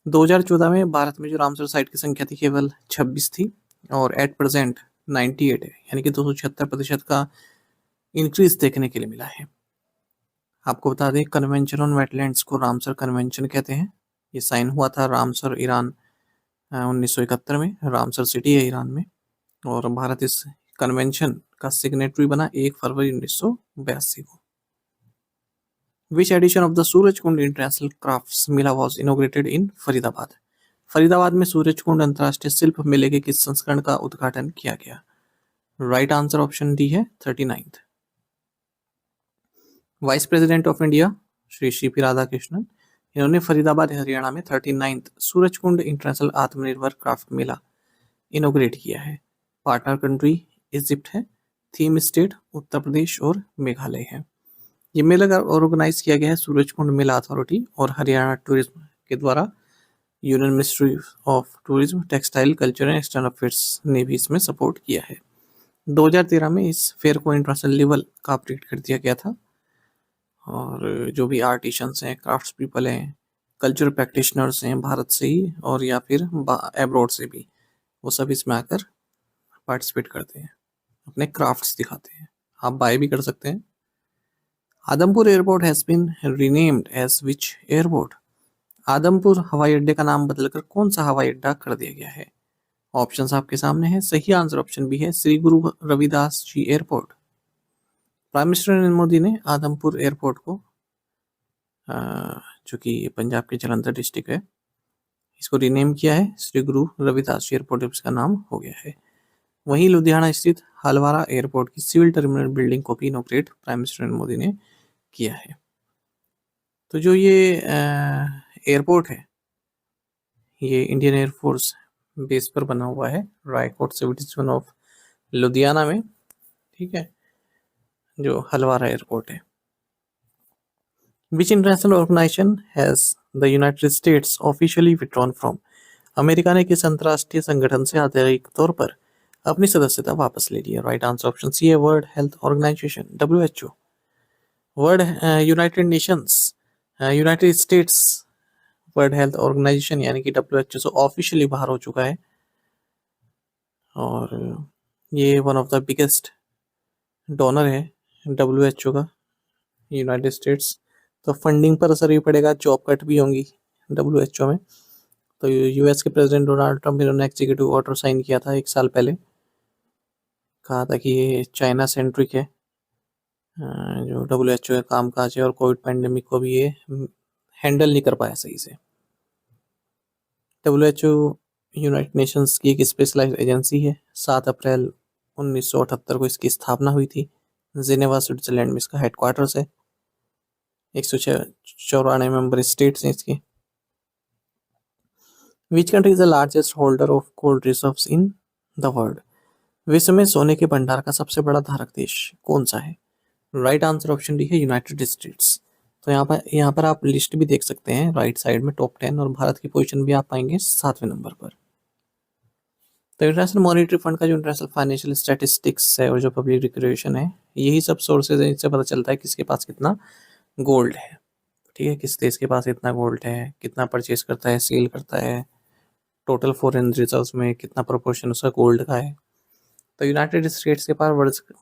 2014 में भारत में जो रामसर साइट की संख्या थी केवल 26 थी और एट प्रेजेंट 98 है, यानी कि 276% का इंक्रीज देखने के लिए मिला है। आपको बता दें कन्वेंशन ऑन वेटलैंड्स को रामसर कन्वेंशन कहते हैं। ये साइन हुआ था रामसर ईरान 1971 में, रामसर सिटी है ईरान में, और भारत इस कन्वेंशन का सिग्नेटरी बना 1 फरवरी 1982 को। Which edition of the Surajkund international crafts Mela was inaugurated in Faridabad? Faridabad में सूरजकुंड अंतर्राष्ट्रीय शिल्प मेले के किस संस्करण का उद्घाटन किया गया? राइट आंसर ऑप्शन डी है 39th। Vice president of India Shri CP Radhakrishnan, इन्होंने फरीदाबाद हरियाणा में 39th सूरजकुंड इंटरनेशनल आत्मनिर्भर क्राफ्ट मेला इनोग्रेट किया है। पार्टनर कंट्री इजिप्ट है। थीम स्टेट उत्तर प्रदेश और मेघालय है। ये मेला ऑर्गेनाइज किया गया है सूरजकुंड मेला अथॉरिटी और हरियाणा टूरिज्म के द्वारा। Union ministry of tourism, textile, culture and external affairs ने भी इसमें सपोर्ट किया है। 2013 में इस फेयर को इंटरनेशनल लेवल का अपडेट कर दिया गया था और जो भी आर्टिशंस हैं, क्राफ्ट्स पीपल हैं, कल्चरल प्रैक्टिशनर्स हैं भारत से ही और या फिर एब्रॉड से भी, वो सब इसमें आकर पार्टिसिपेट करते हैं, अपने क्राफ्ट्स दिखाते हैं। आप बाय भी कर सकते हैं। Adampur airport has been renamed as which airport? Adampur हवाई अड्डे का नाम बदलकर कौन सा हवाई अड्डा कर दिया गया है? ऑप्शंस आपके सामने हैं। सही आंसर ऑप्शन बी है Shri Guru Ravidas ji airport. Prime minister Narendra Modi ने आदमपुर एयरपोर्ट को जो कि पंजाब के जलंधर डिस्ट्रिक्ट है, इसको रीनेम किया है श्री गुरु रविदास जी एयरपोर्ट, इसका नाम हो गया है। वहीं लुधियाना स्थित हलवारा एयरपोर्ट की सिविल टर्मिनल बिल्डिंग को भी inaugurate prime minister Narendra Modi ने किया है। तो जो ये एयरपोर्ट है ये इंडियन एयरफोर्स बेस पर बना हुआ है Raikot civil division of Ludhiana में, ठीक है, जो हलवारा एयरपोर्ट है। Which international organisation has the United States officially withdrawn from? America ने किस अंतर्राष्ट्रीय संगठन से आधिकारिक तौर पर अपनी सदस्यता वापस ले ली है? राइट आंसर ऑप्शन सी है World Health Organization, WHO। World United Nations, United States World Health Organization यानी कि WHO से ऑफिशियली बाहर हो चुका है और ये one of the biggest donor है WHO का, यूनाइटेड स्टेट्स। तो फंडिंग पर असर भी पड़ेगा, जॉब कट भी होंगी WHO में। तो US के प्रेसिडेंट डोनाल्ड ट्रंप इन्होंने एग्जीक्यूटिव ऑर्डर साइन किया था 1 साल पहले, कहा था कि ये चाइना सेंट्रिक है जो WHO का कामकाज है और कोविड पैंडेमिक को भी ये हैंडल नहीं कर पाया सही से। WHO यूनाइटेड नेशंस की एक स्पेशलाइज्ड एजेंसी है। 7 अप्रैल 1978 को इसकी स्थापना हुई थी। जिनेवा स्विट्जरलैंड में इसका हेडक्वार्टर्स है। 194 मेंबर स्टेट्स हैं इसके। Which country is the largest holder of gold reserves in the world? विश्व में सोने के भंडार का सबसे बड़ा धारक देश कौन सा है? राइट आंसर ऑप्शन डी है यूनाइटेड स्टेट्स। तो यहाँ पर आप लिस्ट भी देख सकते हैं राइट साइड में टॉप 10 और भारत की पोजीशन भी आप पाएंगे 7वें नंबर पर। तो इंटरनेशनल मॉनेटरी फंड का जो इंटरनेशनल फाइनेंशियल स्टैटिस्टिक्स है और जो पब्लिक डिक्लेरेशन है, यही सब सोर्सेज हैं, इससे पता चलता है किसके पास कितना गोल्ड है, ठीक है, किस देश के पास इतना गोल्ड है, कितना परचेज करता है, सेल करता है, टोटल फॉरेन रिजर्व्स में कितना प्रोपोर्शन उसका गोल्ड का है। तो यूनाइटेड स्टेट्स के पास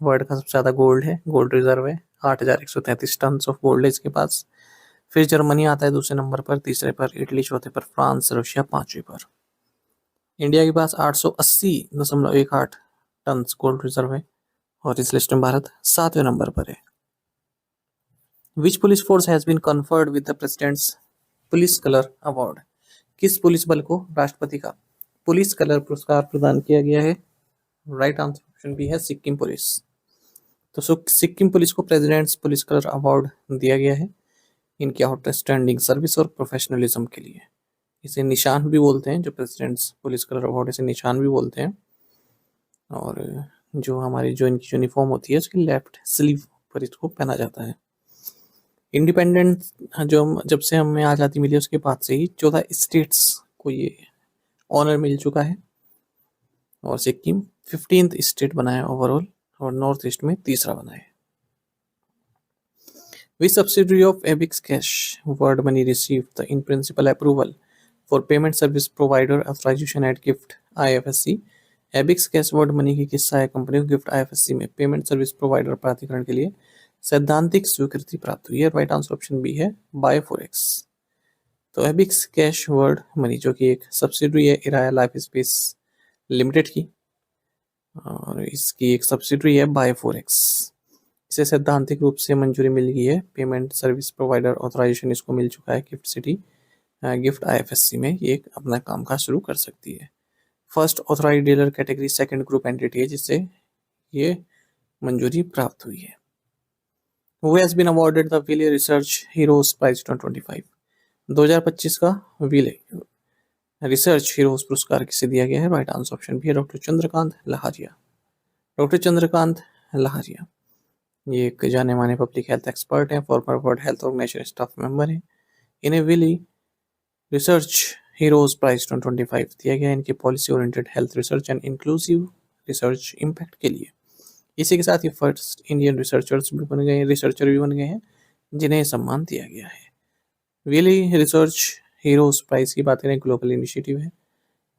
वर्ल्ड का सबसे ज़्यादा गोल्ड है, गोल्ड रिजर्व है 8,133 टन ऑफ गोल्ड है इसके पास। फिर जर्मनी आता है दूसरे नंबर पर, तीसरे पर इटली, चौथे पर फ्रांस, रशिया 5वें पर। इंडिया के पास 880.18 टन गोल्ड रिजर्व है और इस लिस्ट में भारत 7वें नंबर पर है। Which police force has been conferred with the president's police colour award? किस पुलिस बल को राष्ट्रपति का पुलिस कलर पुरस्कार प्रदान किया गया है? राइट आंसर ऑप्शन बी है सिक्किम पुलिस। तो सिक्किम पुलिस को प्रेसिडेंट्स पुलिस कलर अवार्ड दिया गया है इनकी आउटस्टैंडिंग सर्विस और प्रोफेशनलिज्म के लिए। इसे निशान भी बोलते हैं, जो प्रेसिडेंट्स पुलिस कलर अवार्ड इसे निशान भी बोलते हैं। और जो हमारी जो इनकी यूनिफॉर्म होती है उसकी लेफ्ट स्लीव पर इसको पहना जाता है। इंडिपेंडेंट जो जब से हमें आज़ादी मिली उसके बाद से ही 14 स्टेट्स को ये ऑनर मिल चुका है और सिक्किम 15th स्टेट बना है ओवरऑल और नॉर्थ ईस्ट में तीसरा बना है। Which subsidiary of Abix Cash World Money received the in principle approval for payment service provider authorization at GIFT IFSC? Abix Cash World Money की किस सहायक कंपनी को गिफ्ट IFSC में पेमेंट सर्विस प्रोवाइडर प्राधिकरण के लिए सैद्धांतिक स्वीकृति प्राप्त हुई है? राइट आंसर ऑप्शन बी है बायोफोरेक्स। तो एबिक्स कैश वर्ल्ड मनी जो कि एक सब्सिडरी है इराया लाइफ स्पेस लिमिटेड की और इसकी एक सब्सिडरी है बायोफोरेक्स। इसे सैद्धांतिक रूप से मंजूरी मिल गई है, पेमेंट सर्विस प्रोवाइडर ऑथराइजेशन इसको मिल चुका है गिफ्ट सिटी गिफ्ट आईएफएससी में ये अपना काम काज शुरू कर सकती है। First authorise dealer category second group entity है जिससे ये मंजूरी प्राप्त हुई है। Who has been awarded the Wiley Research Heroes Prize 2025? 2025 का विले रिसर्च हीरोज पुरस्कार किसे दिया गया है? राइट आंसर ऑप्शन भी है डॉक्टर चंद्रकांत लहारिया। डॉक्टर चंद्रकांत लहारिया ये एक जाने माने पब्लिक हेल्थ एक्सपर्ट हैं, former World Health Organization staff member हैं। इन्हें विली रिसर्च हीरोज प्राइज 2025 दिया गया इनके policy oriented health research and inclusive research impact के लिए। इसी के साथ ये फर्स्ट इंडियन रिसर्चर भी बन गए हैं जिन्हें सम्मान दिया गया है। विली रिसर्च हीरोज प्राइज की बात करें ग्लोबल इनिशिएटिव है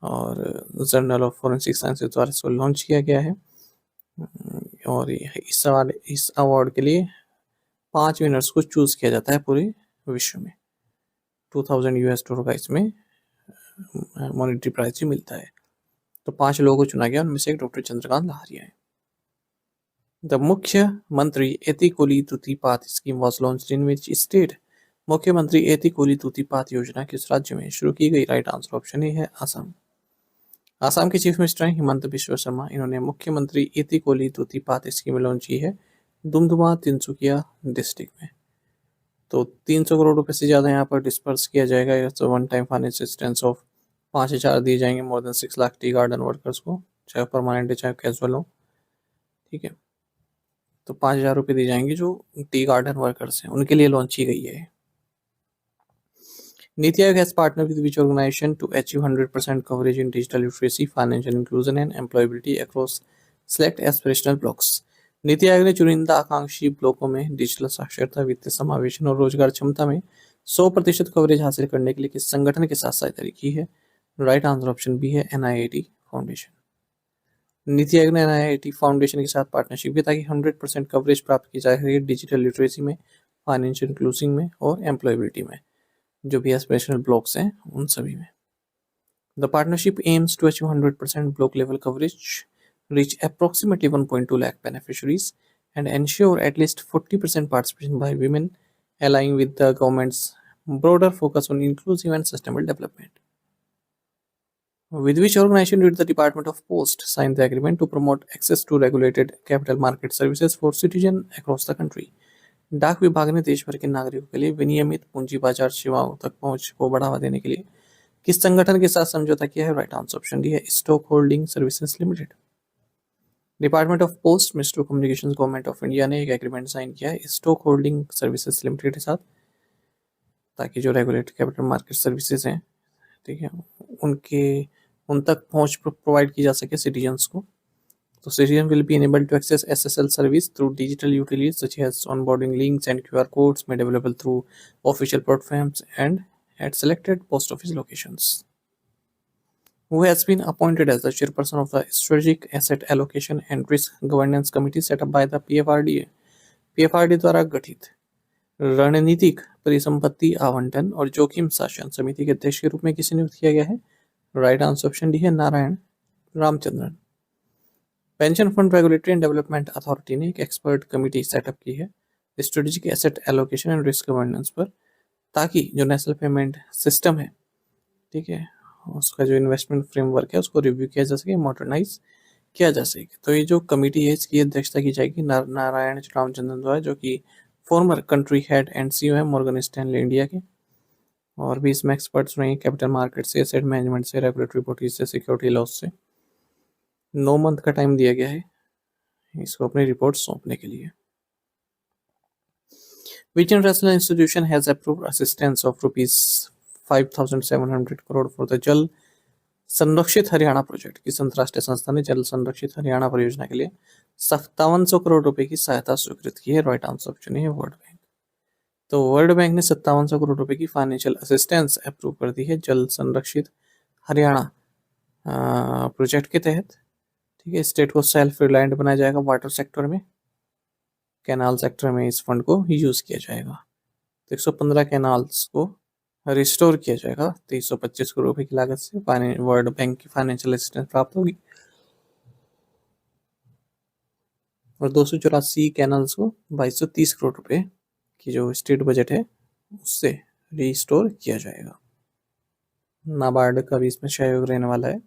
और जर्नल ऑफ फॉरेंसिक साइंसेज द्वारा इसको लॉन्च किया गया है और इस अवार्ड के लिए 5 विनर्स को चूज किया जाता है पूरे विश्व में। 2000 यूएस डॉलर का इसमें मॉनेटरी प्राइज भी मिलता है। तो 5 लोगों को चुना गया उनमें से एक डॉक्टर चंद्रकांत लहारिया है। The Mukhyamantri Etikoli Tutipat scheme was launched in which state? Mukhyamantri Etikoli तुतिपात योजना किस राज्य में शुरू की गई? राइट आंसर ऑप्शन ए है असम। आसाम के चीफ मिनिस्टर हैं हिमंत बिश्व शर्मा। इन्होंने मुख्यमंत्री एतिकोली तुतिपात स्कीम लॉन्च की है दुमदुमा तिनसुकिया डिस्ट्रिक्ट में। तो 300 करोड़ रुपए से ज़्यादा यहाँ पर डिस्पर्स किया जाएगा। तो one time financial assistance of 5,000 दिए जाएंगे more than 6 lakh tea garden workers को, चाहे परमानेंट है चाहे कैजुअल हो। ठीक है, तो 5,000 रुपये दिए जाएंगे जो टी गार्डन वर्कर्स हैं उनके लिए लॉन्च की गई है। NITI Aayog has partnered with which organization to achieve 100% coverage in digital literacy, financial inclusion and employability across select aspirational blocks? NITI Aayog ने चुनिंदा आकांक्षी ब्लॉकों में डिजिटल साक्षरता, वित्तीय समावेशन और रोजगार क्षमता में 100% कवरेज हासिल करने के लिए किस संगठन के साथ सहायता की है? राइट आंसर ऑप्शन बी है NIIT फाउंडेशन। नीति आयोग ने NIIT फाउंडेशन के साथ पार्टनरशिप की ताकि 100% कवरेज प्राप्त की जा सके डिजिटल लिटरेसी में, फाइनेंशियल इंक्लूसिव में और एम्प्लॉयबिलिटी में, जो भी एस्पिरेशनल ब्लॉक्स हैं उन सभी में। The partnership aims to achieve 100% block level coverage, reach approximately 1.2 lakh beneficiaries and ensure at least 40% participation by women, aligning with the government's broader focus on inclusive and sustainable development. With which organization did the Department of Post sign the agreement to promote access to regulated capital market services for citizens across the country? डाक विभाग ने देश भर के नागरिकों के लिए विनियमित पूंजी बाजार सेवाओं तक पहुंच को बढ़ावा देने के लिए किस संगठन के साथ समझौता किया है? राइट आंसर ऑप्शन डी है stock holding services limited. Department of post ministry of communication government of India ने एक एग्रीमेंट साइन किया है स्टॉक होल्डिंग सर्विसेज लिमिटेड के साथ ताकि जो रेगुलेटेड कैपिटल मार्केट सर्विसेज हैं, ठीक है, उन तक पहुंच प्रोवाइड की जा सके सिटीजन्स को। तो citizen will be enabled to access SSL service through digital utilities such as onboarding links and QR codes made available through official platforms and at selected post office locations. Who has been appointed as the chairperson of the Strategic Asset Allocation and Risk Governance Committee set up by the PFRDA? PFRDA द्वारा गठित रणनीतिक परिसंपत्ति आवंटन और जोखिम शासन समिति के अध्यक्ष के रूप में किसे नियुक्त किया गया है? राइट आंसर ऑप्शन डी है Narayan Ramachandran. Pension fund regulatory and development authority ने एक एक्सपर्ट कमेटी सेटअप की है strategic asset allocation and risk governance पर ताकि जो नेशनल पेमेंट सिस्टम है, ठीक है, उसका जो इन्वेस्टमेंट फ्रेमवर्क है उसको रिव्यू किया जा सके, मॉडर्नाइज किया जा सके। तो ये जो कमेटी है इसकी अध्यक्षता की जाएगी नारायण रामचंद्रन द्वारा जो कि farmer country head and CEO है मॉर्गन स्टैनली इंडिया के। और भी इसमें एक्सपर्ट्स रहे कैपिटल मार्केट से, एसेट मैनेजमेंट से, रेगुलेटरी बॉडीज से, सिक्योरिटी लॉस से। 9 मंथ का टाइम दिया गया है इसको अपनी रिपोर्ट सौंपने के लिए। Which international institution has approved assistance of rupees 5,700 crore for the जल संरक्षित हरियाणा प्रोजेक्ट? किस अंतर्राष्ट्रीय संस्था ने जल संरक्षित हरियाणा परियोजना के लिए 5700 करोड़ रुपए की सहायता स्वीकृत की है? राइट आंसर ऑप्शन है वर्ल्ड बैंक। तो वर्ल्ड बैंक ने 5700 करोड़ रुपए की फाइनेंशियल असिस्टेंस अप्रूव कर दी है जल संरक्षित हरियाणा प्रोजेक्ट के तहत। ठीक है, स्टेट को सेल्फ रिलायंट बनाया जाएगा वाटर सेक्टर में, कैनाल सेक्टर में इस फंड को यूज किया जाएगा। तो 115 कैनाल्स को रिस्टोर किया जाएगा 325 करोड़ रुपए की लागत से। वर्ल्ड बैंक की फाइनेंशियल असिस्टेंस प्राप्त होगी और 284 कैनाल्स को 2230 करोड़ रुपए की जो स्टेट बजट है उससे रिस्टोर किया जाएगा। नाबार्ड का भी इसमें सहयोग रहने वाला है।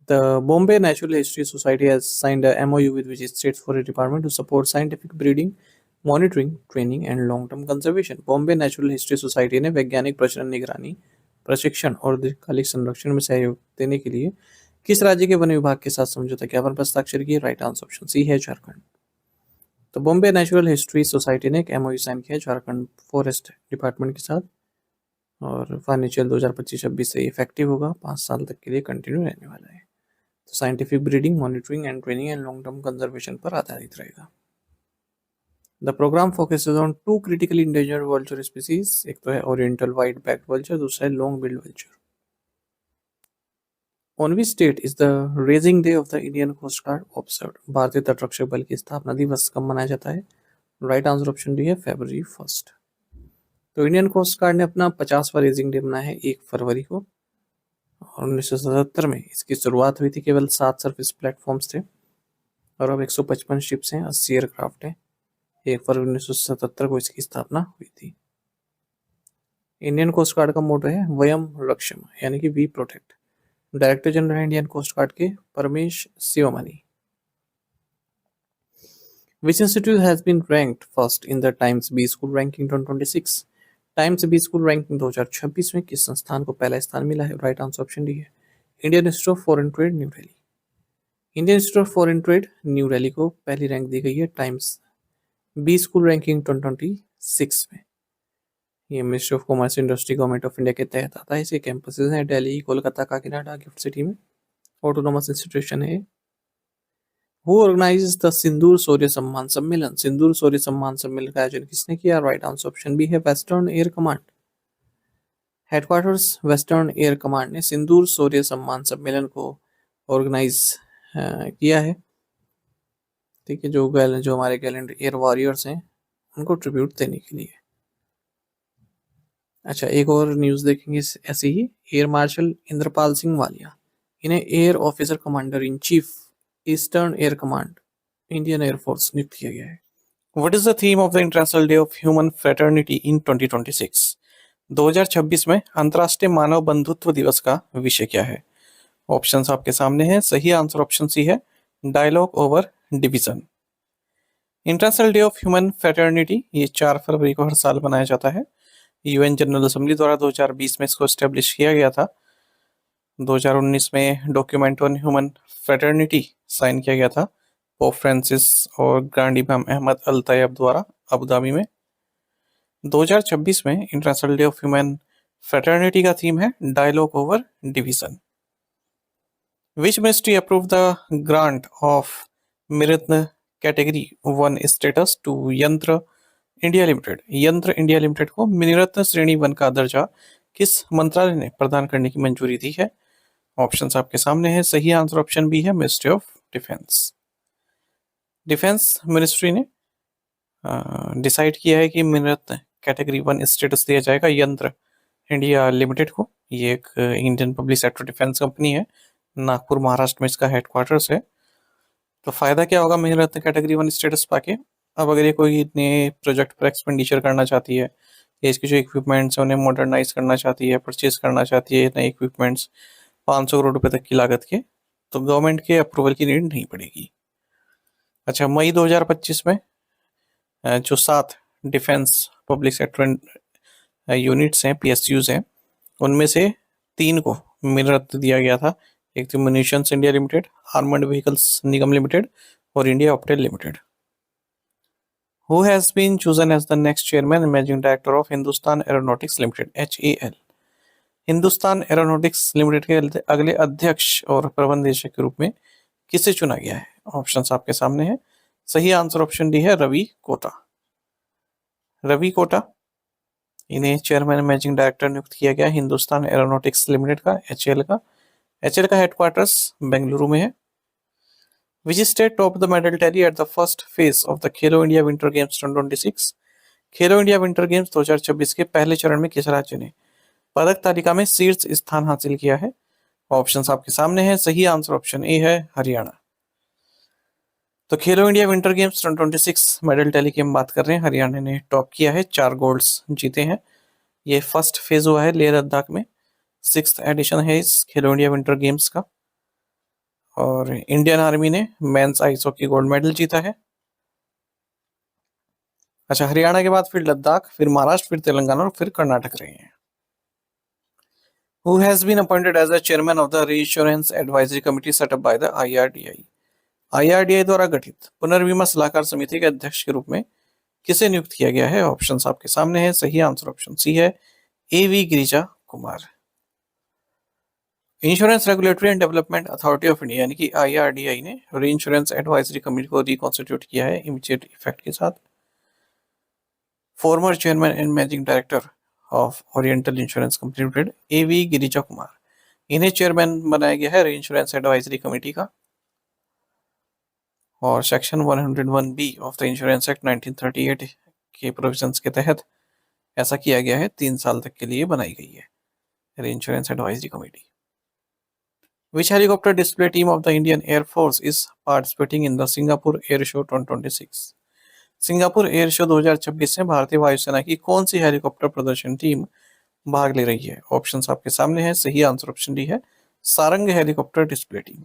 The Bombay Natural History Society has signed a MOU with which states for a department to support scientific breeding, monitoring, training and long-term conservation. Bombay natural history society ने वैज्ञानिक प्रजनन निगरानी, प्रशिक्षण और दीर्घकालिक संरक्षण में सहयोग देने के लिए किस राज्य के वन विभाग के साथ समझौता ज्ञापन पर हस्ताक्षर किए? राइट आंसर ऑप्शन सी है झारखंड। तो बॉम्बे नेचुरल हिस्ट्री सोसाइटी ने एक MOU साइन किया झारखंड फॉरेस्ट डिपार्टमेंट के साथ और फाइनेंशियल 2025-26 से इफेक्टिव होगा, 5 साल तक के लिए कंटिन्यू रहने वाला है। तो scientific breeding, monitoring and training and long term conservation पर आधारित रहेगा। The programme focuses on 2 critically endangered vulture species, एक तो है ओरिएंटल व्हाइट बैक्ड वल्चर, दूसरा है long billed vulture. On which date is the raising day of the Indian coast Guard observed? भारतीय तटरक्षक बल की स्थापना दिवस कब मनाया जाता है? राइट आंसर ऑप्शन डी है February 1st। तो इंडियन कोस्ट गार्ड ने अपना 50वां रेजिंग डे मनाया है 1 फरवरी को और 1977 में इसकी शुरुआत हुई थी। केवल 7 सर्विस प्लेटफॉर्म्स थे और अब 155 शिप्स हैं, 80 एयरक्राफ्ट हैं। 1 फरवरी 1977 को इसकी स्थापना हुई थी। इंडियन कोस्ट गार्ड का मोटो है वयम रक्षम, यानी कि we protect. Director general Indian coast guard K Paramesh Sivamani. Which institute has been ranked first in the Times B School Ranking 2026? Times B school ranking 2026 में किस संस्थान को पहला स्थान मिला है? राइट आंसर ऑप्शन डी है Indian Institute of Foreign Trade New Delhi. Indian Institute of Foreign Trade New Delhi को पहली रैंक दी गई है टाइम्स बी स्कूल रैंकिंग 2026 में। ये ministry of commerce industry government of India के तहत आता है। इसके कैंपसेस हैं दिल्ली, कोलकाता, काकीनाडा, गिफ्ट सिटी में। ऑटोनोमस इंस्टीट्यूशन है। हु ऑर्गेनाइज द सिंदूर शौर्य सम्मान सम्मेलन? सिंदूर शौर्य सम्मान सम्मेलन का आयोजन किसने किया? राइट आंसर ऑप्शन बी है western air command. Headquarters western air command ने सिंदूर शौर्य सम्मान सम्मेलन को ऑर्गेनाइज किया है। ठीक है, जो हमारे गैलेंट एयर वॉरियर्स हैं उनको ट्रिब्यूट देने के लिए। अच्छा, एक और न्यूज़ देखेंगे ऐसे ही। एयर मार्शल इंद्रपाल सिंह वालिया, इन्हें air officer commanding in chief eastern air command Indian air force नियुक्त किया गया है। What is the theme of the international day of human fraternity in 2026? 2026 में अंतर्राष्ट्रीय मानव बंधुत्व दिवस का विषय क्या है? ऑप्शंस आपके सामने हैं। सही आंसर ऑप्शन सी है dialogue over division. International day of human Fraternity ये 4 फरवरी को हर साल मनाया जाता है। UN जनरल असेंबली द्वारा 2020 में इसको एस्टेब्लिश किया गया था। 2019 में document on human fraternity sign किया गया था पोप फ्रांसिस और ग्रैंड इमाम अहमद अल तैयब द्वारा अबू धाबी में। 2026 में international day of human fraternity का थीम है dialogue over division. Which ministry approve the grant of Miniratna category 1 status to Yantra India limited? Yantra India limited को मिनिरत्न श्रेणी 1 का दर्जा किस मंत्रालय ने प्रदान करने की मंजूरी दी है? ऑप्शंस आपके सामने हैं। सही आंसर ऑप्शन बी है ministry of defence. Defence ministry ने डिसाइड किया है कि मिनिरत्न कैटेगरी 1 स्टेटस दिया जाएगा यंत्र इंडिया लिमिटेड को। ये एक Indian public sector defence company है, नागपुर महाराष्ट्र में इसका हेडक्वार्टर्स है। तो फायदा क्या होगा मिनिरत्न कैटेगरी 1 स्टेटस पाके? अब अगर ये कोई नए प्रोजेक्ट पर एक्सपेंडिचर करना चाहती है या इसके जो इक्विपमेंट्स हैं उन्हें मॉडर्नाइज करना चाहती है, परचेज करना चाहती है नए इक्विपमेंट्स 500 करोड़ रुपए तक की लागत के, तो गवर्नमेंट के अप्रूवल की नीड नहीं पड़ेगी। अच्छा, मई 2025 में जो 7 डिफेंस पब्लिक सेक्टर यूनिट्स हैं, PSUs हैं, उनमें से 3 को मिनिरत्न दिया गया था। एक तो munitions India limited, armoured vehicles Nigam limited और India Optel limited. Who has been chosen as the next chairman and managing director of Hindustan Aeronautics Limited (HAL)? Hindustan aeronautics limited के अगले अध्यक्ष और प्रबंध निदेशक के रूप में किसे चुना गया है? ऑप्शंस आपके सामने हैं। सही आंसर ऑप्शन डी है रवि कोटा। रवि कोटा, इन्हें चेयरमैन मैनेजिंग डायरेक्टर नियुक्त किया गया हिंदुस्तान एरोनॉटिक्स लिमिटेड का, एचएएल का। एचएएल का हेडक्वार्टर्स बेंगलुरु में है। Which state topped the medal tally at the first phase of the Khelo India winter games 2026? Khelo India winter games 2026 के पहले चरण में किस राज्य ने पदक तालिका में शीर्ष स्थान हासिल किया है? ऑप्शंस आपके सामने हैं। सही आंसर ऑप्शन ए है हरियाणा। तो खेलो India winter games 2026 medal tally की हम बात कर रहे हैं, हरियाणा ने टॉप किया है, 4 गोल्ड्स जीते हैं। ये फर्स्ट फेज हुआ है लेह लद्दाख में, 6th एडिशन है इस खेलो इंडिया विंटर गेम्स का। और इंडियन आर्मी ने men's ice hockey gold medal जीता है। अच्छा, हरियाणा के बाद फिर लद्दाख, फिर महाराष्ट्र, फिर तेलंगाना और फिर कर्नाटक रहे हैं। Who has been appointed as the chairman of the Reinsurance Advisory Committee set up by the IRDI? IRDI द्वारा गठित पुनर्बीमा सलाहकार समिति के अध्यक्ष के रूप में किसे नियुक्त किया गया है? ऑप्शंस आपके सामने हैं। सही आंसर ऑप्शन सी है A V Girija Kumar. Insurance regulatory and development authority of India यानी कि IRDI ने री इंश्योरेंस एडवाइजरी कमेटी को रिकॉन्स्टिट्यूट किया है इमीडिएट इफेक्ट के साथ। Former chairman and managing director of oriental insurance company limited A V Girija Kumar, इन्हें चेयरमैन बनाया गया है री इंश्योरेंस एडवाइजरी कमेटी का। और section 101B of the insurance act 1938 के प्रोविजंस के तहत ऐसा किया गया है, 3 साल तक के लिए बनाई गई है री insurance advisory committee. Which helicopter display team of the Indian Air Force is participating in the Singapore Air Show 2026? Singapore air show 2026 में भारतीय वायुसेना की कौन सी हेलीकॉप्टर प्रदर्शन टीम भाग ले रही है? ऑप्शंस आपके सामने हैं। सही आंसर ऑप्शन डी है सारंग हेलीकॉप्टर डिस्प्ले टीम।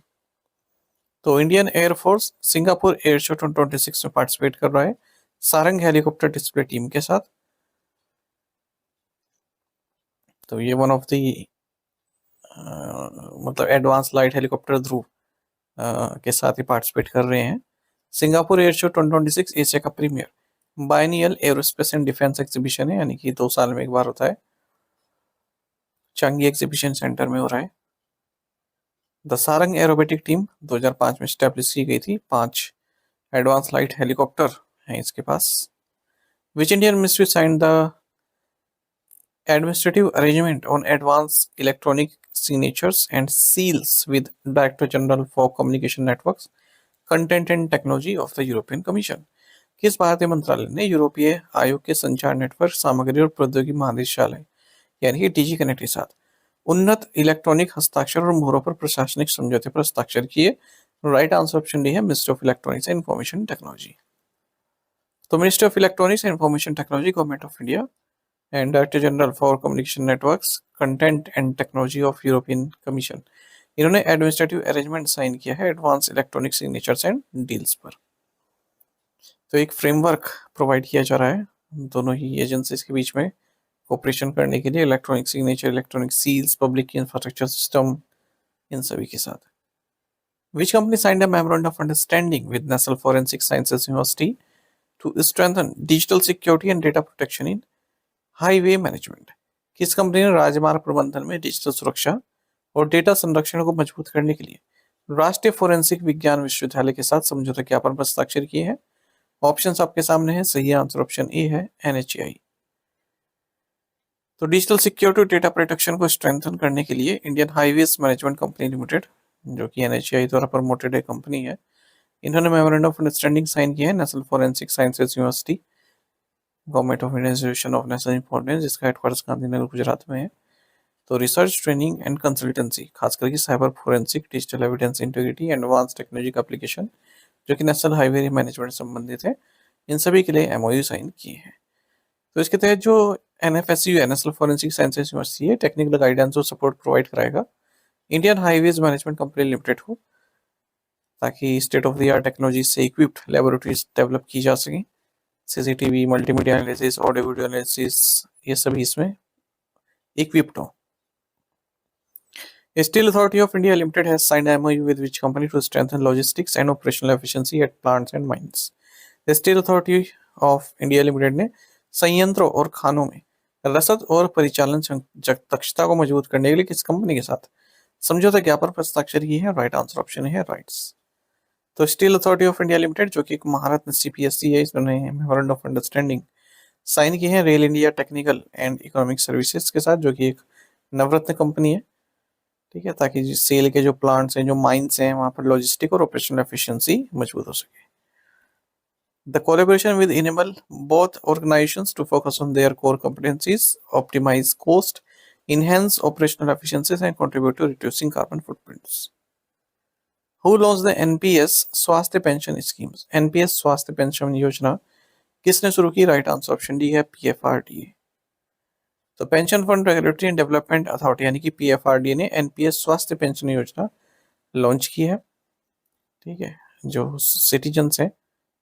तो Indian air force Singapore air show 2026 में पार्टिसिपेट कर रहा है सारंग हेलीकॉप्टर डिस्प्ले टीम के साथ। तो ये वन ऑफ द मतलब एडवांस लाइट हेलीकॉप्टर ध्रुव के साथ ही पार्टिसिपेट कर रहे हैं। सिंगापुर एयर शो 2026 एशिया का premier biennial aerospace and defence exhibition है, यानी कि 2 साल में एक बार होता है। चांगी एग्जीबिशन सेंटर में हो रहा है। द सारंग एरोबेटिक टीम 2005 में स्टैब्लिश की गई थी। 5 एडवांस लाइट हेलीकॉप्टर हैं इसके पास। Which Indian ministry signed the administrative arrangement on advance electronic signatures and seals with Director General for Communication Networks, Content and Technology of the European Commission? किस भारतीय मंत्रालय ने यूरोपीय आयोग के संचार नेटवर्क सामग्री और प्रौद्योगिकी महानिदेशालय यानी कि DG कनेक्ट के साथ उन्नत इलेक्ट्रॉनिक हस्ताक्षर और मोहरों पर प्रशासनिक समझौते पर हस्ताक्षर किए? राइट आंसर ऑप्शन डी है ministry of electronics and information technology. तो ministry of electronics and information technology, government of India and director general for communication networks, content and technology of European commission, इन्होंने administrative arrangement sign किया है advance electronic signatures and deals पर। तो एक framework provide किया जा रहा है दोनों ही एजेंसीज के बीच में कोऑपरेशन करने के लिए, electronic signature, electronic seals, public infrastructure system, इन सभी के साथ। Which company signed a memorandum of understanding with national forensic sciences university to strengthen digital security and data protection in highway management? किस कंपनी ने राजमार्ग प्रबंधन में डिजिटल सुरक्षा और डेटा संरक्षण को मजबूत करने के लिए राष्ट्रीय फोरेंसिक विज्ञान विश्वविद्यालय के साथ समझौता ज्ञापन पर हस्ताक्षर किए हैं? ऑप्शंस आपके सामने हैं। सही आंसर ऑप्शन ए है NHAI। तो डिजिटल सिक्योरिटी और डेटा प्रोटेक्शन को स्ट्रेंथन करने के लिए Indian highways management company limited, जो कि NHAI द्वारा प्रमोटेड एक कंपनी है, इन्होंने मेमोरेंडम ऑफ अंडरस्टैंडिंग साइन किया है national forensic sciences university, government of India institution of national importance, जिसका हेडक्वार्टर्स गांधीनगर गुजरात में है। तो रिसर्च, ट्रेनिंग एंड कंसल्टेंसी, खास करके cyber forensic, digital evidence integrity, advance technology का एप्लीकेशन, जो कि नेशनल हाईवे मैनेजमेंट संबंधित है, इन सभी के लिए MOU साइन किए हैं। तो इसके तहत जो NFSU है, नेशनल फॉरेंसिक साइंसेज यूनिवर्सिटी है, टेक्निकल गाइडेंस और सपोर्ट प्रोवाइड कराएगा Indian highways management company limited को, ताकि state of the art technology से इक्विप्ड लेबोरेटरीज डेवलप की जा सकें। CCTV, multimedia analysis, audio video analysis, ये सभी इसमें इक्विप्ड हो। Steel Authority of India Limited has signed an MOU with which company to strengthen logistics and operational efficiency at plants and mines. The Steel Authority of India Limited ने संयंत्रों और खानों में रसद और परिचालन दक्षता को मजबूत करने के लिए किस कंपनी के साथ समझौता ज्ञापन पर हस्ताक्षर की है? राइट आंसर ऑप्शन है राइट्स। तो steel authority of India limited जो कि एक महारत्न सीपीएससी है, इन्होंने मेमोरेंडम ऑफ अंडरस्टैंडिंग साइन की है rail India technical and economic services के साथ, जो कि एक नवरत्न कंपनी है। ठीक है, ताकि सेल के जो प्लांट्स हैं, जो माइंस हैं, वहां पर लॉजिस्टिक और ऑपरेशनल एफिशिएंसी मजबूत हो सके। The collaboration with enable both organizations to focus on their core competencies, optimize cost, enhance operational efficiencies and contribute to reducing carbon footprints. Who launched the NPS स्वास्थ्य pension schemes? NPS स्वास्थ्य pension योजना किसने शुरू की? Right answer option D है PFRDA। तो pension fund regulatory and development authority यानी कि PFRDA ने NPS स्वास्थ्य पेंशन योजना लॉन्च की है। ठीक है, जो सिटीजन्स हैं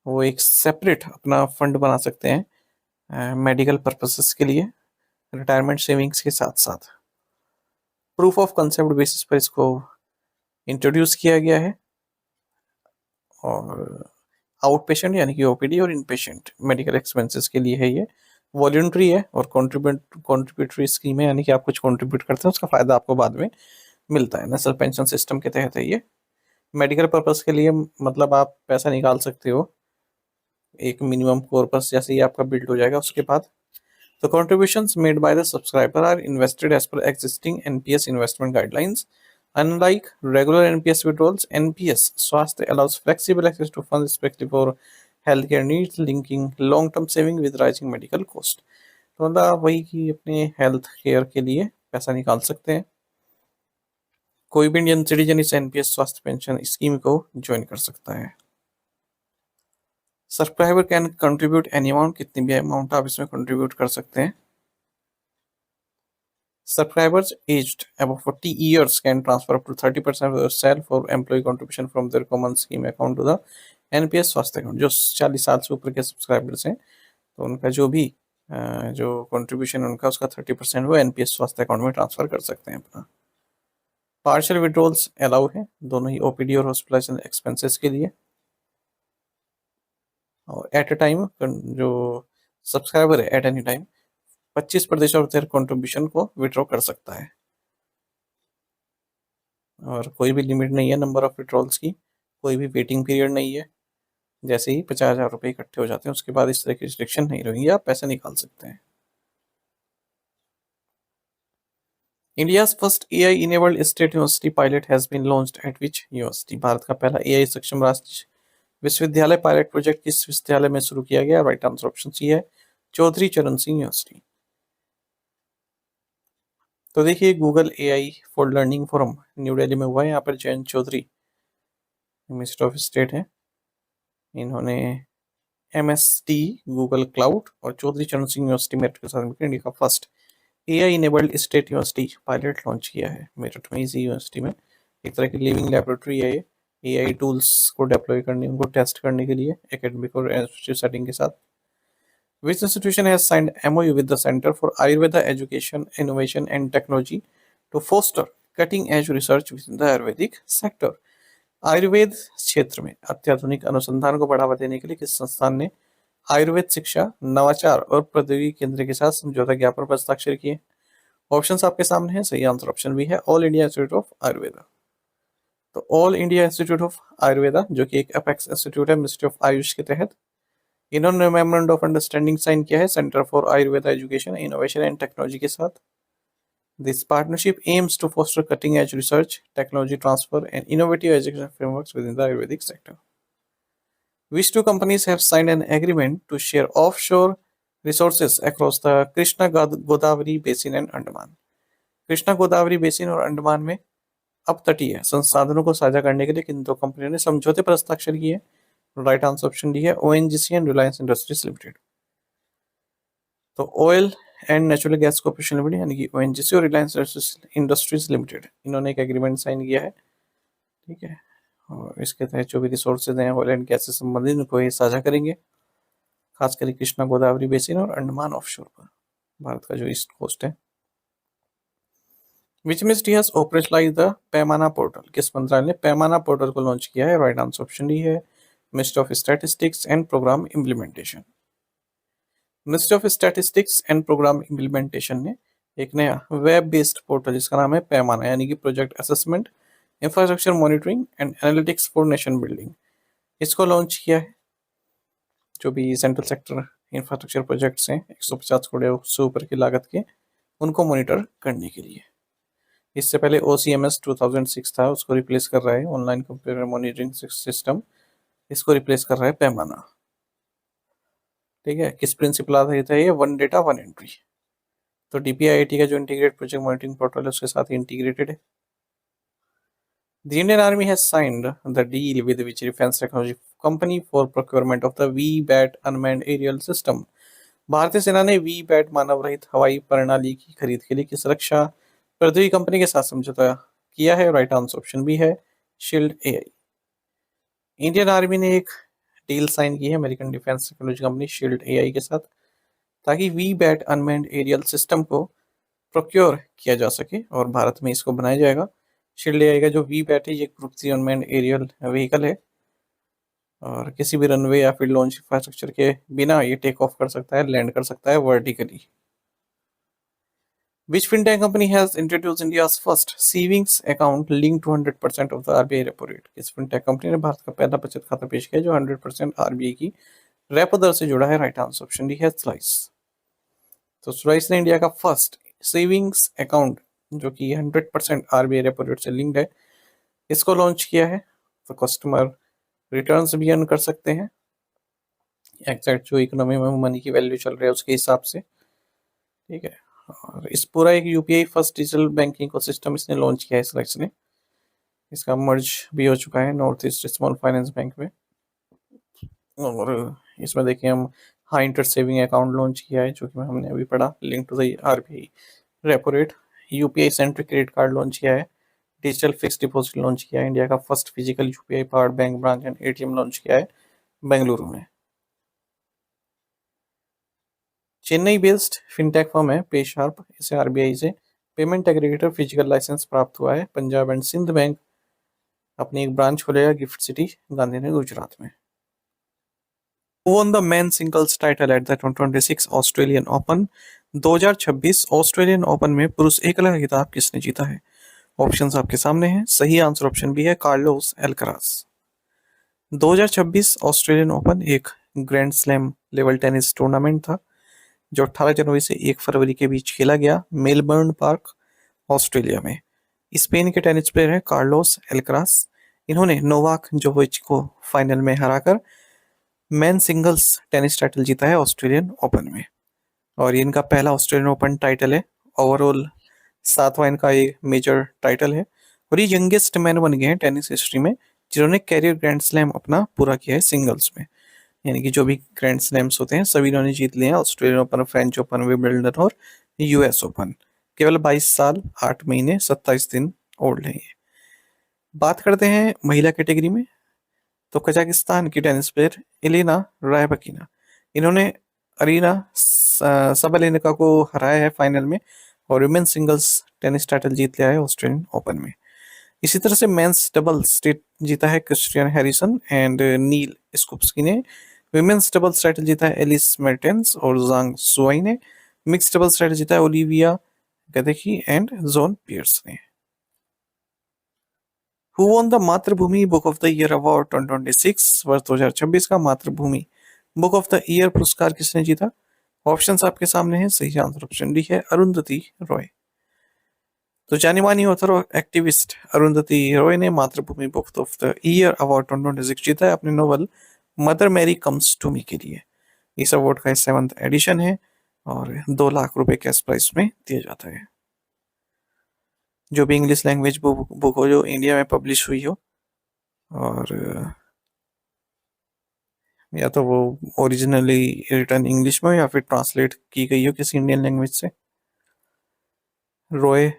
वो एक सेपरेट अपना फंड बना सकते हैं मेडिकल पर्पसेस के लिए, रिटायरमेंट सेविंग्स के साथ साथ। प्रूफ ऑफ कंसेप्ट बेसिस पर इसको इंट्रोड्यूस किया गया है और आउट पेशेंट यानी कि ओपीडी और इन पेशेंट मेडिकल एक्सपेंसेस के लिए है। ये वॉलंटरी है और कॉन्ट्रीब्यूटरी स्कीम है, यानी कि आप कुछ कॉन्ट्रीब्यूट करते हैं, उसका फायदा आपको बाद में मिलता है। नेशनल पेंशन सिस्टम के तहत है ये। मेडिकल पर्पस के लिए मतलब आप पैसा निकाल सकते हो एक मिनिमम कॉर्पस, जैसे ही आपका बिल्ड हो जाएगा उसके बाद। तो contributions made by the subscriber are invested as per existing NPS investment guidelines. Unlike regular NPS withdrawals, NPS स्वास्थ्य allows flexible access to funds, especially for healthcare needs, linking long-term saving with rising medical cost. तो मतलब आप वही कि अपने health care के लिए पैसा निकाल सकते हैं। कोई भी इंडियन सिटीजन इस NPS स्वास्थ्य पेंशन स्कीम को ज्वाइन कर सकता है। Subscriber can contribute any amount, कितनी भी अमाउंट आप इसमें कंट्रीब्यूट कर सकते हैं। Subscribers aged above 40 years can transfer up to 30% of their salary for employee contribution from their common scheme account to the NPS स्वास्थ्य अकाउंट। जो 40 साल से ऊपर के सब्सक्राइबर्स हैं तो उनका जो भी जो कंट्रीब्यूशन उनका उसका 30% वो NPS स्वास्थ्य अकाउंट में ट्रांसफर कर सकते हैं अपना। पार्शियल विड्रॉल्स अलाउ है दोनों ही ओपीडी और हॉस्पिटलाइजेशन एक्सपेंसेस के लिए। और एट ए टाइम जो सब्सक्राइबर है at any time 25% of their contribution को विड्रॉ कर सकता है और कोई भी लिमिट नहीं है नंबर ऑफ विड्रॉल्स की, कोई भी वेटिंग पीरियड नहीं है। जैसे ही 50,000 रुपये इकट्ठे हो जाते हैं उसके बाद इस तरह की रिस्ट्रिक्शन नहीं रहेंगी, आप पैसे निकाल सकते हैं। India's first AI enabled state university pilot has been launched at which university? Bharat का पहला AI सक्षम राष्ट्रीय विश्वविद्यालय पायलट प्रोजेक्ट किस विश्वविद्यालय में शुरू किया गया? राइट आंसर ऑप्शन सी है चौधरी चरण सिंह यूनिवर्सिटी। तो देखिए Google AI for learning forum New Delhi में हुआ है। यहाँ पर Jayant Chaudhary minister of state है, इन्होंने MST गूगल क्लाउड और चौधरी चरण सिंह यूनिवर्सिटी मेरठ के साथ मिलकर इंडिया का first AI enabled state university pilot launch किया है मेरठ में। इसी यूनिवर्सिटी में एक तरह की लिविंग लेबोरेटरी है ये AI टूल्स को डेप्लॉय करने, उनको टेस्ट करने के लिए एकेडमिक और इंस्टीट्यूट सेटिंग के साथ। Which institution has signed MOU with the Center for Ayurveda Education, Innovation and Technology to foster cutting-edge research within the Ayurvedic sector? Ayurveda क्षेत्र में अत्याधुनिक अनुसंधान को बढ़ावा देने के लिए किस संस्थान ने आयुर्वेद शिक्षा, नवाचार और प्रौद्योगिकी केंद्र के साथ समझौता ज्ञापन पर हस्ताक्षर किए? ऑप्शंस आपके सामने हैं, सही आंसर ऑप्शन बी है All India Institute of Ayurveda. तो All India Institute of Ayurveda जो कि एक अपेक्स इंस्टीट्यूट है मिनिस्ट्री ऑफ आयुष के तहत, इन्होंने मेमोरेंडम ऑफ अंडरस्टैंडिंग साइन किया है Centre for Ayurveda Education, Innovation and Technology के साथ। This partnership aims to foster cutting edge research, technology transfer and innovative education frameworks within the Ayurvedic sector. Which two companies have signed an agreement to share offshore resources across the Krishna Godavari Basin and Andaman? Krishna Godavari basin और अंडमान में अपतटीय संसाधनों को साझा करने के लिए किन दो कंपनियों ने समझौते पर हस्ताक्षर किए? राइट आंसर ऑप्शन डी है ONGC and Reliance industries limited. तो oil and natural gas corporation limited यानी कि ONGC और रिलायंस इंडस्ट्रीज लिमिटेड, इन्होंने एक एग्रीमेंट साइन किया है। ठीक है, और इसके तहत जो भी रिसोर्सेज हैं ऑयल एंड गैस से संबंधित उनको ये साझा करेंगे, खासकर कृष्णा गोदावरी बेसिन और अंडमान ऑफशोर पर, भारत का जो ईस्ट कोस्ट है। Which ministry has operationalise the Paimana portal, किस मंत्रालय ने पैमाना पोर्टल को लॉन्च किया है? राइट आंसर ऑप्शन डी है ministry of Statistics and Programme Implementation. Ministry of Statistics and Programme Implementation ने एक नया वेब बेस्ड पोर्टल जिसका नाम है पैमाना यानी कि project assessment infrastructure monitoring and analytics for nation building, इसको लॉन्च किया है। जो भी सेंट्रल सेक्टर इंफ्रास्ट्रक्चर प्रोजेक्ट्स हैं 150 करोड़ से ऊपर की लागत के, उनको मॉनिटर करने के लिए। इससे पहले OCMS 2006 था, उसको रिप्लेस कर रहा है ऑनलाइन कंप्यूटर मॉनिटरिंग सिस्टम, इसको रिप्लेस कर रहा है पैमाना। ठीक है, किस प्रिंसिपल आधारित है ये? One data one entry. तो DPIIT का जो इंटीग्रेटेड प्रोजेक्ट मॉनिटरिंग पोर्टल है उसके साथ इंटीग्रेटेड है। The Indian Army has signed the deal with which defense technology company for procurement of the VBAT unmanned aerial system। भारतीय सेना ने VBAT मानव रहित हवाई प्रणाली की खरीद के लिए किस रक्षा प्रौद्योगिकी कंपनी के साथ समझौता किया है? राइट आंसर ऑप्शन बी है शील्ड AI। इंडियन आर्मी ने एक डील साइन की है American defence technology company shield AI के साथ, ताकि VBAT अनमैन्ड एरियल सिस्टम को प्रोक्योर किया जा सके और भारत में इसको बनाया जाएगा। शील्ड AI का जो VBAT है ये ग्रुप 3 अनमैन्ड एरियल व्हीकल है और किसी भी रनवे या फिर लॉन्च इंफ्रास्ट्रक्चर के बिना ये टेक ऑफ कर सकता है, लैंड कर सकता है vertically. Which fintech company has introduced India's first savings account linked to 100% of the RBI repo rate? किस fintech कंपनी ने भारत का पहला बचत खाता पेश किया जो 100% RBI की रेपो दर से जुड़ा है? राइट आंसर ऑप्शन डी है स्लाइस। तो स्लाइस ने इंडिया का फर्स्ट सेविंग्स अकाउंट जो कि 100% RBI रेपो रेट से लिंक्ड है, इसको लॉन्च किया है। तो कस्टमर रिटर्न्स भी अर्न कर सकते हैं एग्जैक्ट जो इकोनॉमी में मनी की वैल्यू चल रही है उसके हिसाब से। ठीक है, और इस पूरा एक UPI फर्स्ट डिजिटल बैंकिंग को सिस्टम इसने लॉन्च किया है स्लाइस ने। इसका मर्ज भी हो चुका है North East Small Finance Bank में। और इसमें देखिए हम high interest saving account launch किया है जो कि हमने अभी पढ़ा, link to the RBI repo rate. UPI centric credit card launch किया है, डिजिटल फिक्स डिपॉजिट लॉन्च किया है, इंडिया का first physical UPI powered bank branch and ATM launch किया है बेंगलुरु में। चेन्नई बेस्ड फिनटेक फर्म है पेशार्प, इसे RBI से पेमेंट एग्रीगेटर फिजिकल लाइसेंस प्राप्त हुआ है। पंजाब एंड सिंध बैंक अपनी एक ब्रांच खोलेगा गिफ्ट सिटी गांधीनगर गुजरात में। Who won the men's singles title at the 2026 Australian open? 2026 Australian open में पुरुष एकल का खिताब किसने जीता है? ऑप्शंस आपके सामने हैं, सही आंसर ऑप्शन बी है कार्लोस एल्कराज। 2026 ऑस्ट्रेलियन ओपन एक grand slam level tennis tournament था जो 18 जनवरी से 1 फरवरी के बीच खेला गया मेलबर्न पार्क ऑस्ट्रेलिया में। स्पेन के टेनिस प्लेयर हैं कार्लोस एल्कराज। इन्होंने नोवाक जोकोविच को फाइनल में हराकर मेन सिंगल्स टेनिस टाइटल जीता है ऑस्ट्रेलियन ओपन में और ये इनका पहला ऑस्ट्रेलियन ओपन टाइटल है। ओवरऑल 7वां इनका ये मेजर टाइटल है और ये यंगेस्ट मैन बन गए हैं टेनिस हिस्ट्री में जिन्होंने कैरियर ग्रैंड स्लैम अपना पूरा किया है सिंगल्स में। यानी कि जो भी ग्रैंड स्लैम्स होते हैं सभी इन्होंने जीत लिए हैं, Australian open, French open, Wimbledon और US ओपन। केवल 22 साल 8 महीने 27 दिन ओल्ड है ये। बात करते हैं महिला कैटेगरी में, तो कजाकिस्तान की टेनिस प्लेयर एलिना रायबकीना, इन्होंने अरीना सबलेनिका को हराया है फाइनल में और वुमेन सिंगल्स टेनिस टाइटल जीत लिया है ऑस्ट्रेलियन ओपन में। इसी तरह से मेंस डबल्स जीता है Christian Harrison and Neal Skupski ने। वुमेन्स डबल्स टाइटल जीता है एलिस मेर्टेंस और जांग सुआई ने। मिक्स डबल्स टाइटल जीता है ओलिविया गदेकी एंड जोन पियर्स ने। Who won the मातृभूमि book of the year award 2026? वर्ष 2026 का मातृभूमि बुक ऑफ द ईयर पुरस्कार किसने जीता? ऑप्शंस आपके सामने हैं, सही आंसर ऑप्शन डी है अरुंधति रॉय। तो जानी मानी ऑथर और एक्टिविस्ट अरुंधति रॉय ने Mathrubhumi book of the year award 2026 जीता है अपने novel Mother Mary Comes to Me के लिए। इस अवार्ड का 7th एडिशन है और 2 लाख रुपए कैश प्राइस में दिया जाता है। जो भी इंग्लिश लैंग्वेज बुक हो जो इंडिया में पब्लिश हुई हो और या तो वो ओरिजिनली रिटर्न इंग्लिश में या फिर ट्रांसलेट की गई हो किसी इंडियन लैंग्वेज से। रॉय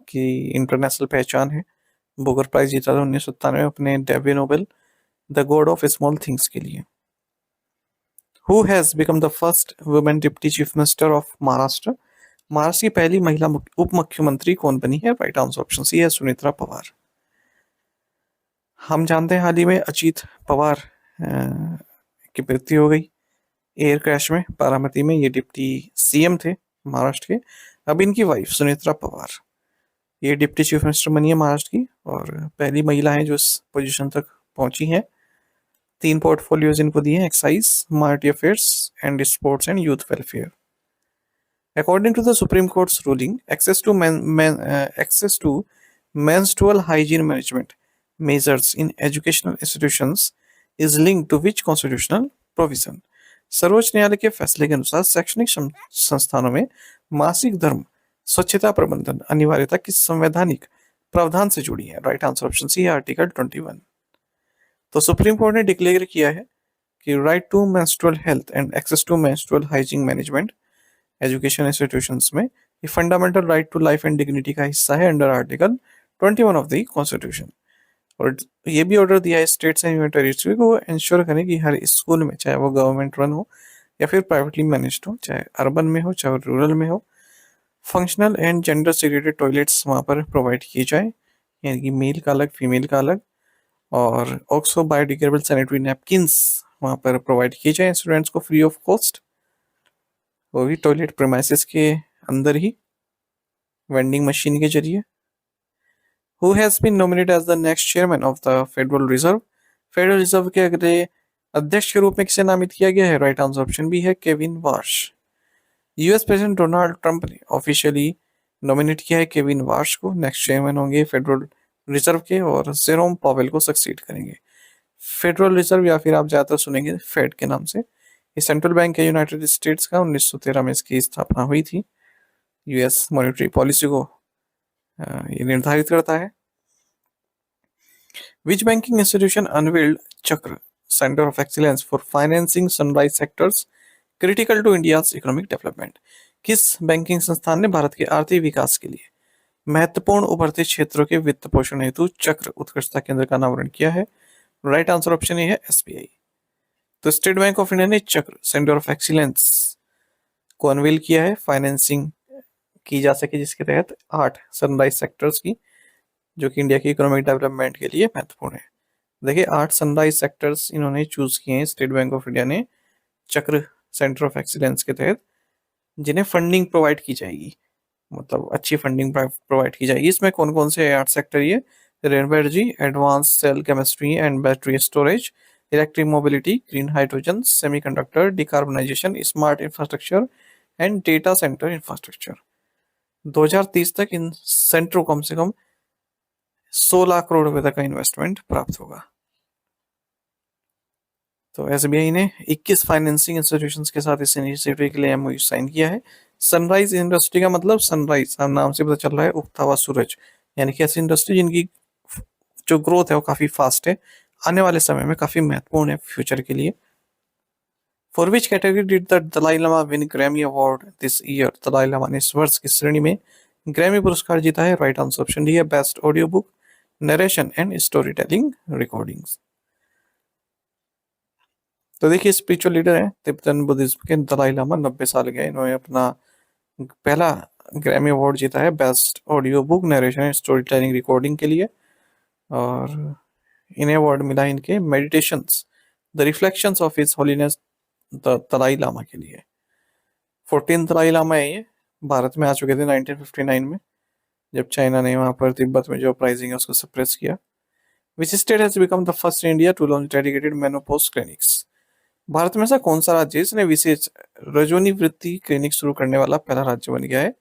की इंटरनेशनल पहचान है। बुकर प्राइज जीता था 1997 में अपने debut novel the God of small things के लिए। Who has become the first women deputy chief minister of Maharashtra? Maharashtra की पहली महिला उप मुख्यमंत्री कौन बनी है? राइट आंसर ऑप्शन सी है, सुनेत्रा पवार। हम जानते हैं हाल ही में अजीत पवार की मृत्यु हो गई एयर क्रैश में बारामती में। ये डिप्टी सीएम थे महाराष्ट्र के। अब इनकी वाइफ सुनेत्रा पवार ये डिप्टी चीफ मिनिस्टर बनी है महाराष्ट्र की और पहली महिला है जो इस पोजीशन तक पहुंची है। 3 पोर्टफोलियोज इनको दिए हैं, excise, minority affairs and sports and youth welfare. According to the Supreme Court's ruling, access to menstrual hygiene management measures in educational institutions is linked to which constitutional provision? सर्वोच्च न्यायालय के फैसले के अनुसार शैक्षणिक संस्थानों में मासिक धर्म स्वच्छता प्रबंधन अनिवार्यता किस संवैधानिक प्रावधान से जुड़ी है? राइट आंसर ऑप्शन सी है, आर्टिकल 21। तो सुप्रीम कोर्ट ने डिक्लेयर किया है कि right to menstrual health and access to menstrual hygiene management education institutions में ये fundamental right to life and dignity का हिस्सा है under article 21 of the constitution. और ये भी ऑर्डर दिया है स्टेट्स एंड यूनियन टेरिटरी को इंश्योर करें कि हर स्कूल में, चाहे वो गवर्नमेंट रन हो या फिर प्राइवेटली मैनेज्ड हो, चाहे अर्बन में हो चाहे रूरल में हो, फंक्शनल एंड जेंडर सेग्रेगेटेड टॉयलेट्स वहाँ पर प्रोवाइड किए जाए, यानी कि मेल का अलग फीमेल का अलग, और ऑक्सो बायोडिग्रेडेबल सैनिटरी नैपकिन्स वहाँ पर प्रोवाइड किए जाए स्टूडेंट्स को फ्री ऑफ कॉस्ट, वो भी टॉयलेट प्रेमाइसिस के अंदर ही वेंडिंग मशीन के जरिए। Who has been nominated as the next chairman of the Federal Reserve? Federal reserve के अगले अध्यक्ष के रूप में किसे नामित किया गया है? राइट आंसर ऑप्शन बी है, Kevin Warsh. US president Donald Trump ने ऑफिशियली नॉमिनेट किया है केविन वार्श को, नेक्स्ट चेयरमैन होंगे फेडरल रिजर्व के और जेरोम पॉवेल को सक्सीड करेंगे। फेडरल रिजर्व या फिर आप ज्यादातर सुनेंगे फेड के नाम से, ये सेंट्रल बैंक है यूनाइटेड स्टेट्स का। 1913 में इसकी स्थापना हुई थी। यूएस मॉनेटरी पॉलिसी को ये निर्धारित करता है। Which banking institution unveiled Chakra centre of excellence for financing sunrise sectors critical to India's economic development? किस बैंकिंग संस्थान ने भारत के आर्थिक विकास के लिए महत्वपूर्ण उभरते क्षेत्रों के वित्त पोषण हेतु चक्र उत्कृष्टता केंद्र का नामकरण किया है? राइट आंसर ऑप्शन ए है, एसबीआई। तो स्टेट बैंक ऑफ इंडिया ने चक्र सेंटर ऑफ एक्सीलेंस को अनवील किया है, फाइनेंसिंग की जा सके जिसके तहत 8 सनराइज सेक्टर्स की, जो कि इंडिया की इकोनॉमिक डेवलपमेंट के लिए महत्वपूर्ण है। देखिए 8 सनराइज सेक्टर्स इन्होंने चूज किए हैं स्टेट बैंक ऑफ इंडिया ने चक्र सेंटर ऑफ एक्सीलेंस के तहत, जिन्हें फंडिंग प्रोवाइड की जाएगी, मतलब अच्छी फंडिंग प्रोवाइड की जाएगी। इसमें कौन कौन से 8 सेक्टर? ये renewable energy, advance cell chemistry and battery storage, electric mobility, green hydrogen, semiconductor, decarbonisation, smart infrastructure and data centre infrastructure. 2030 तक इन सेंटरों कम से कम 100 लाख करोड़ रुपए तक का इन्वेस्टमेंट प्राप्त होगा। तो एसबीआई ने 21 फाइनेंसिंग इंस्टीट्यूशंस के साथ इस इनिशिएटिव के लिए एमओयू साइन किया है। सनराइज इंडस्ट्री का मतलब सनराइज नाम से पता चल रहा है उगता हुआ सूरज, यानी कि ऐसी इंडस्ट्री जिनकी जो ग्रोथ है वो काफी फास्ट है, आने वाले समय में काफी महत्वपूर्ण है फ्यूचर के लिए। For which category did the Dalai Lama win Grammy award this year? Dalai Lama ने इस वर्ष की श्रेणी में ग्रैमी पुरस्कार जीता है। राइट आंसर ऑप्शन डी है, best audio book, narration and story telling recordings. तो देखिए स्पिरिचुअल लीडर है तिब्बतन बुद्धिज्म के दलाई लामा, 90 साल के। इन्होंने अपना पहला ग्रैमी अवार्ड जीता है best audio book, narration and story telling recording के लिए, और इन्हें अवार्ड मिला इनके meditations the reflections of his holiness Dalai Lama के लिए। 14 दलाई लामा है ये, भारत में आ चुके थे 1959 में, जब चाइना ने वहां पर तिब्बत में जो अपराइजिंग है उसको सप्रेस किया। Which state has become the first in India to launch dedicated menopause clinics? Bharat में ऐसा कौन सा राज्य है जिसने विशेष रजोनी वृत्ति क्लिनिक शुरू करने वाला पहला राज्य बन गया है?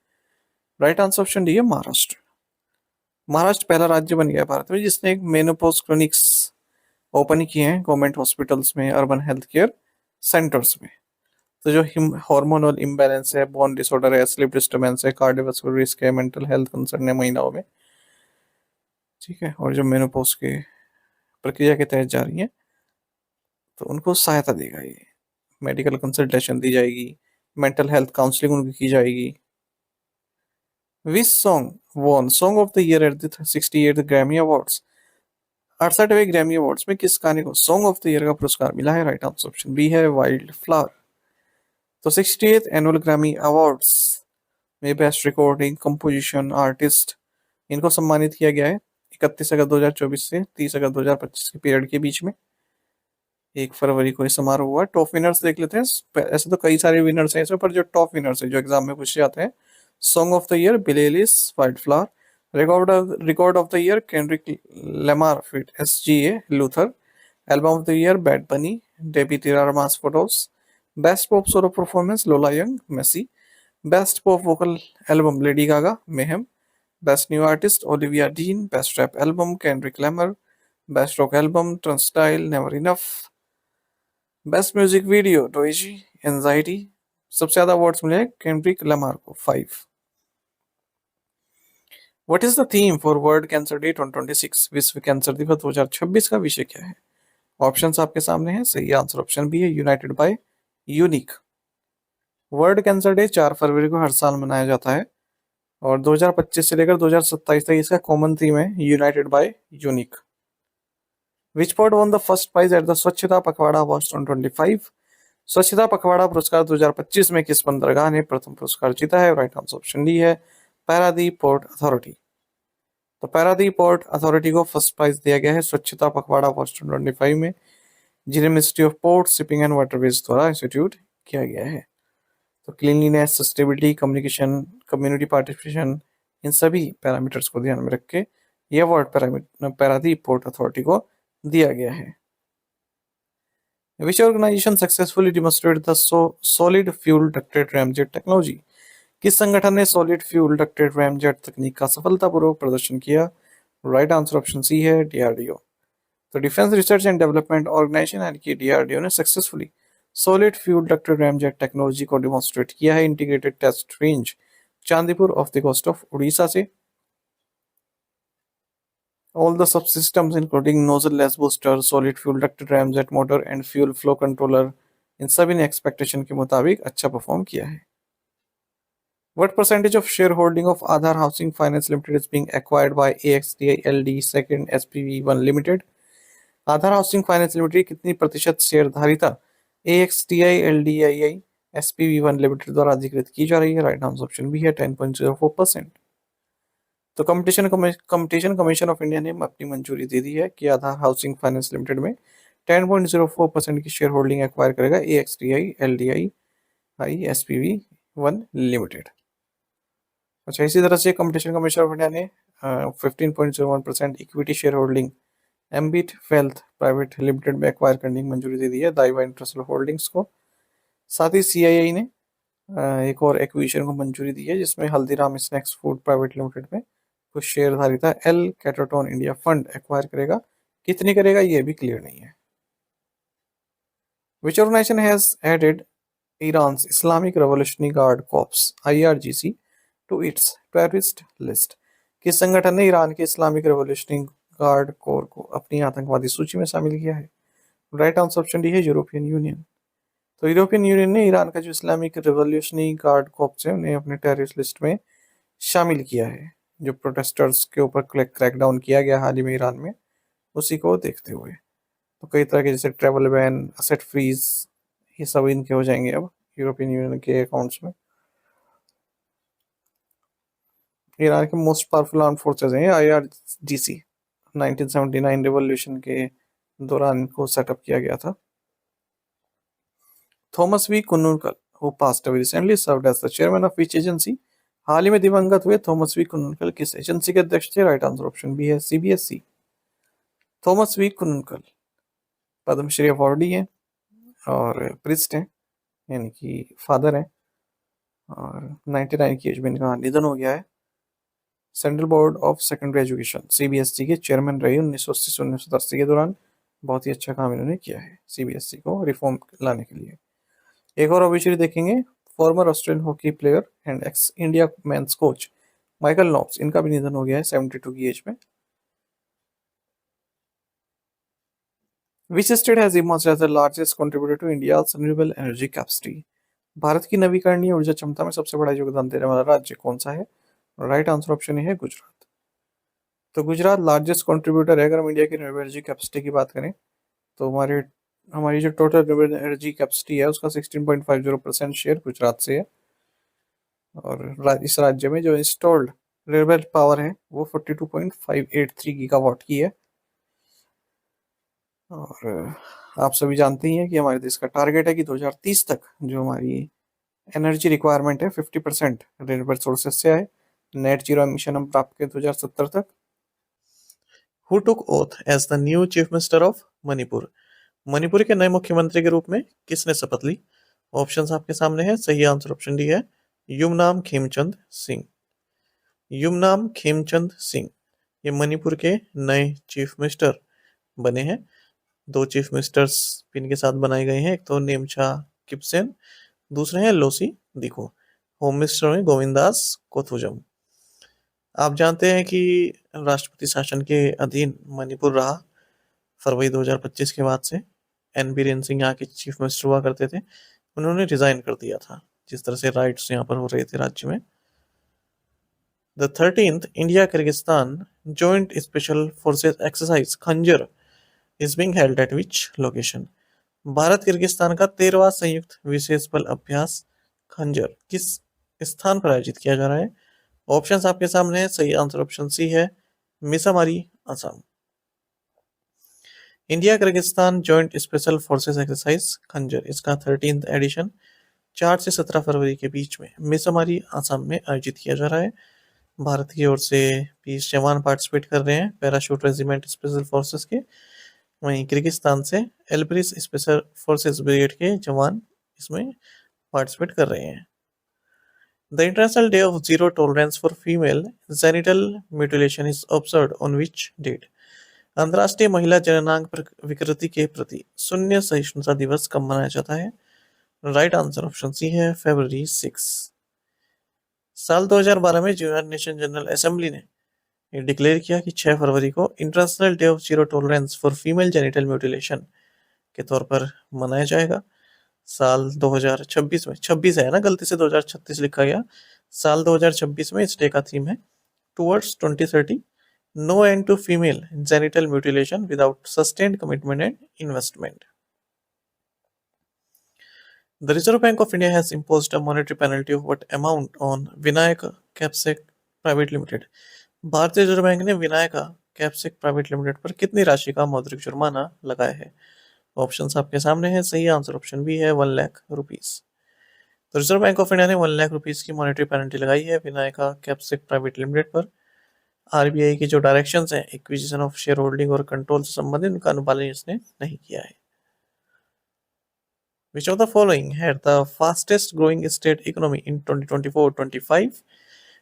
राइट आंसर ऑप्शन डी है, महाराष्ट्र। महाराष्ट्र पहला राज्य बन गया भारत में जिसने एक मेनोपॉज क्लिनिक्स ओपन किए हैं गवर्नमेंट हॉस्पिटल्स में, अर्बन हेल्थ केयर सेंटर्स में। तो जो हार्मोनल इम्बैलेंस है, बोन डिसऑर्डर है, स्लीप डिस्टर्बेंस है, कार्डियोवास्कुलर रिस्क है, मेंटल हेल्थ कंसर्न है महिलाओं में, ठीक है, और जो मेनोपॉज के प्रक्रिया के तहत जा रही है तो उनको सहायता देगा ये। मेडिकल कंसल्टेशन दी जाएगी, मेंटल हेल्थ काउंसलिंग उनकी की जाएगी। Which song won song of the year at the 68th Grammy awards? 68वें ग्रैमी अवार्ड्स में किस गाने को सॉन्ग ऑफ द ईयर का पुरस्कार मिला है? राइट आंसर ऑप्शन बी है, वाइल्ड फ्लावर। तो 68th एनुअल ग्रैमी अवार्ड्स में बेस्ट रिकॉर्डिंग कंपोजिशन आर्टिस्ट इनको सम्मानित किया गया है 31 अगस्त 2024 से 30 अगस्त 2025 के पीरियड के बीच में। 1 फरवरी को ये समारोह हुआ। टॉप विनर्स देख लेते हैं। ऐसे तो कई सारे विनर्स हैं इसमें, पर जो टॉप विनर्स है जो एग्जाम में पूछे जाते हैं: song of the year Billie Eilish wildflower, record of the year Kendrick Lamar feat SGA Luther, album of the year bad bunny डेबी टिरामास फोटोस, best pop solo performance Lola Young Messy, best pop vocal album Lady Gaga Mayhem, best new artist Olivia Dean, best rap album Kendrick Lamar, best rock album Turnstile never enough, best music video Doechii anxiety. सबसे ज्यादा awards मिले Kendrick Lamar को 5। What is the theme for world Cancer day 2026? विश्व cancer दिवस 2026 का विषय क्या है? ऑप्शंस आपके सामने हैं। सही आंसर ऑप्शन बी है, united by unique. World Cancer Day 4 फरवरी को हर साल मनाया जाता है और 2025 से लेकर 2027 तक इसका कॉमन थीम है united by unique. Which port won the first prize at the Swachhata Pakhwada awards 2025? स्वच्छता पखवाड़ा पुरस्कार 2025 में किस बंदरगाह ने प्रथम पुरस्कार जीता है? राइट आंसर ऑप्शन डी है, पारादीप पोर्ट अथॉरिटी। तो पारादीप पोर्ट अथॉरिटी को फर्स्ट प्राइज दिया गया है स्वच्छता पखवाड़ा अवार्ड 2025 में, जिन्हें ministry of port shipping and waterways द्वारा इंस्टीट्यूट किया गया है। तो cleanliness, sustainability, communication, community participation, इन सभी पैरामीटर्स को ध्यान में रख के यह अवार्ड पारादीप पोर्ट अथॉरिटी को दिया गया है। Which organization successfully demonstrated the solid fuel ducted ramjet technology? किस संगठन ने सॉलिड फ्यूल डक्टेड रैमजेट तकनीक का सफलतापूर्वक प्रदर्शन किया? राइट आंसर ऑप्शन सी है, DRDO। तो Defence Research and Development Organisation यानी कि DRDO ने successfully solid fuel ducted ramjet technology को डेमोन्स्ट्रेट किया है integrated test range Chandipur off the coast of Orissa से। All the subsystems including nozzle-less booster, solid fuel ducted ramjet motor and fuel flow controller इन सभी ने expectation के मुताबिक अच्छा परफॉर्म किया है। What percentage of shareholding of Aadhar Housing Finance Limited is being acquired by AXDI LD second SPV1 Limited? Aadhaar housing finance limited कितनी प्रतिशत शेयरधारिता AXDI LDII SPV1 limited द्वारा अधिकृत की जा रही है? राइट आंसर ऑप्शन बी है, 10.04%। तो कंपटीशन कमीशन ऑफ इंडिया ने अपनी मंजूरी दे दी है कि आधार हाउसिंग फाइनेंस लिमिटेड में 10.04% की शेयर होल्डिंग एक्वायर करेगा AXDI LDI SPV1 लिमिटेड। अच्छा, इसी तरह से कंपटीशन कमीशन ऑफ इंडिया ने 15.01% equity share holding ambit wealth private limited में एक्वायर करने की मंजूरी दे दी है दाइवा इंटरनेशनल होल्डिंग्स को। साथ ही CII ने एक और एक्विजिशन को मंजूरी दी है जिसमें Haldiram snacks food private limited में कुछ शेयरधारिता L Catterton India fund acquire करेगा। कितनी करेगा ये भी क्लियर नहीं है। Which organisation has added Iran Islamic revolutionary guard corps IRGC to its terrorist list? किस संगठन ने ईरान के इस्लामिक रेवोल्यूशनरी गार्ड कोर को अपनी आतंकवादी सूची में शामिल किया है? राइट आंसर ऑप्शन डी है, यूरोपियन यूनियन। तो यूरोपियन यूनियन ने ईरान का जो इस्लामिक रेवोल्यूशनरी गार्ड कॉर्प्स है उन्हें अपने टेररिस्ट लिस्ट में शामिल किया है। जो प्रोटेस्टर्स के ऊपर क्रैकडाउन किया गया हाल ही में ईरान में, उसी को देखते हुए तो कई तरह के जैसे ट्रैवल बैन, असेट फ्रीज, ये सब इनके हो जाएंगे अब यूरोपियन यूनियन के अकाउंट्स में। ईरान के मोस्ट पावरफुल आर्म फोर्सेज हैं IRGC। 1979 रिवॉल्यूशन के दौरान इनको सेटअप किया गया था। Thomas V Kunnunkal who passed away recently served as the chairman of which agency? हाल ही में दिवंगत हुए थॉमस वी कुन्नुनकल किस एजेंसी के अध्यक्ष थे? राइट आंसर ऑप्शन बी है, CBSE। Thomas V Kunnunkal Padma Shri awardee हैं और प्रिस्ट हैं, यानी कि फादर हैं, और 99 की एज में इनका निधन हो गया है। Central board of secondary education CBSE के चेयरमैन रहे 1980 से 1980 के दौरान। बहुत ही अच्छा काम इन्होंने किया है CBSE को रिफॉर्म लाने के लिए। एक और ऑब्वियसली देखेंगे, farmer Australian hockey player and x India men's coach Michael knobs, इनका भी निधन हो गया है 72 की एज में। Which state has emerged as the largest contributor to India's renewable energy capacity? Bharat की नवीकरणीय ऊर्जा क्षमता में सबसे बड़ा योगदान देने वाला राज्य कौन सा है? राइट आंसर ऑप्शन है, गुजरात। तो गुजरात लार्जेस्ट कंट्रीब्यूटर है। अगर हम इंडिया की रिन्यूएबल एनर्जी कैपेसिटी की बात करें तो हमारी जो टोटल रिन्यूएबल एनर्जी कैपेसिटी है उसका 16.50% शेयर गुजरात से है। और इस राज्य में जो इंस्टॉल्ड रिन्यूएबल पावर है वो 42.583 गीगावाट की है। और आप सभी जानते ही हैं कि हमारे देश का टारगेट है कि 2030 तक जो हमारी एनर्जी रिक्वायरमेंट है 50% रिन्यूएबल सोर्सेज से आए। नेट जीरो एमिशन हम प्राप्त करें 2070 तक। Who took oath as the new chief minister of Manipur? Manipur के नए मुख्यमंत्री के रूप में किसने शपथ ली? ऑप्शंस आपके सामने है। सही आंसर ऑप्शन डी है युमनाम खेमचंद सिंह। युमनाम खेमचंद सिंह ये मणिपुर के नए चीफ मिनिस्टर बने हैं। दो चीफ मिनिस्टर्स इनके साथ बनाए गए हैं, एक तो नेमचा किपसेन, दूसरे हैं लोसी दिखो। होम मिनिस्टर में गोविंदास कोथुजम। आप जानते हैं कि राष्ट्रपति शासन के अधीन मणिपुर रहा फरवरी 2025 के बाद से। एन बीरेन सिंह यहाँ के चीफ मिनिस्टर हुआ करते थे, उन्होंने रिजाइन कर दिया था जिस तरह से राइट्स यहाँ पर हो रहे थे राज्य में। The 13th India Kyrgyzstan joint special forces exercise Khanjar is being held at which location? Bharat Kyrgyzstan का 13वां संयुक्त विशेष बल अभ्यास खंजर किस स्थान पर आयोजित किया जा रहा है? ऑप्शंस आपके सामने है। सही आंसर ऑप्शन सी है Misamari, Assam. India Kyrgyzstan joint special forces exercise Khanjar इसका 13th एडिशन 4 से 17 फरवरी के बीच में मिसामारी, असम में आयोजित किया जा रहा है। भारत की ओर से 20 जवान पार्टिसिपेट कर रहे हैं पैराशूट रेजिमेंट स्पेशल फोर्सेस के। वहीं किर्गिस्तान से एल्ब्रिस स्पेशल फोर्सेस ब्रिगेड के जवान इसमें पार्टिसिपेट कर रहे हैं। The international day of Zero Tolerance for Female genital Mutilation is observed on which date? अंतर्राष्ट्रीय महिला जननांग विकृति के प्रति शून्य सहिष्णुता दिवस कब मनाया जाता है? राइट आंसर ऑप्शन सी है फरवरी 6। साल 2012 में यूनाइटेड नेशन जनरल असेंबली ने ये डिक्लेयर किया कि 6 फरवरी को international day of Zero Tolerance for Female genital mutilation के तौर पर मनाया जाएगा। साल 2026 में 26 है ना, गलती से 2036 लिखा गया। साल 2026 में इस डे का थीम है towards 2030 no end to female genital mutilation without sustained commitment and investment. The Reserve Bank of India has imposed a monetary penalty of what amount on Vinayaka Capsec Private Limited? भारतीय reserve bank ने Vinayaka कैप्सिक private limited पर कितनी राशि का मौद्रिक जुर्माना लगाया है? ऑप्शंस आपके सामने हैं। सही आंसर ऑप्शन बी है 1 लाख रुपीस। तो रिजर्व बैंक ऑफ इंडिया ने 1 लाख रुपीस की मॉनेटरी पेनल्टी लगाई है विनायका कैप्सिक प्राइवेट लिमिटेड पर। आरबीआई की जो डायरेक्शंस हैं एक्विजिशन ऑफ शेयर होल्डिंग और कंट्रोल से संबंधित उनका अनुपालन इसने नहीं किया है। Which of the following had the fastest growing state economy in 2024-25?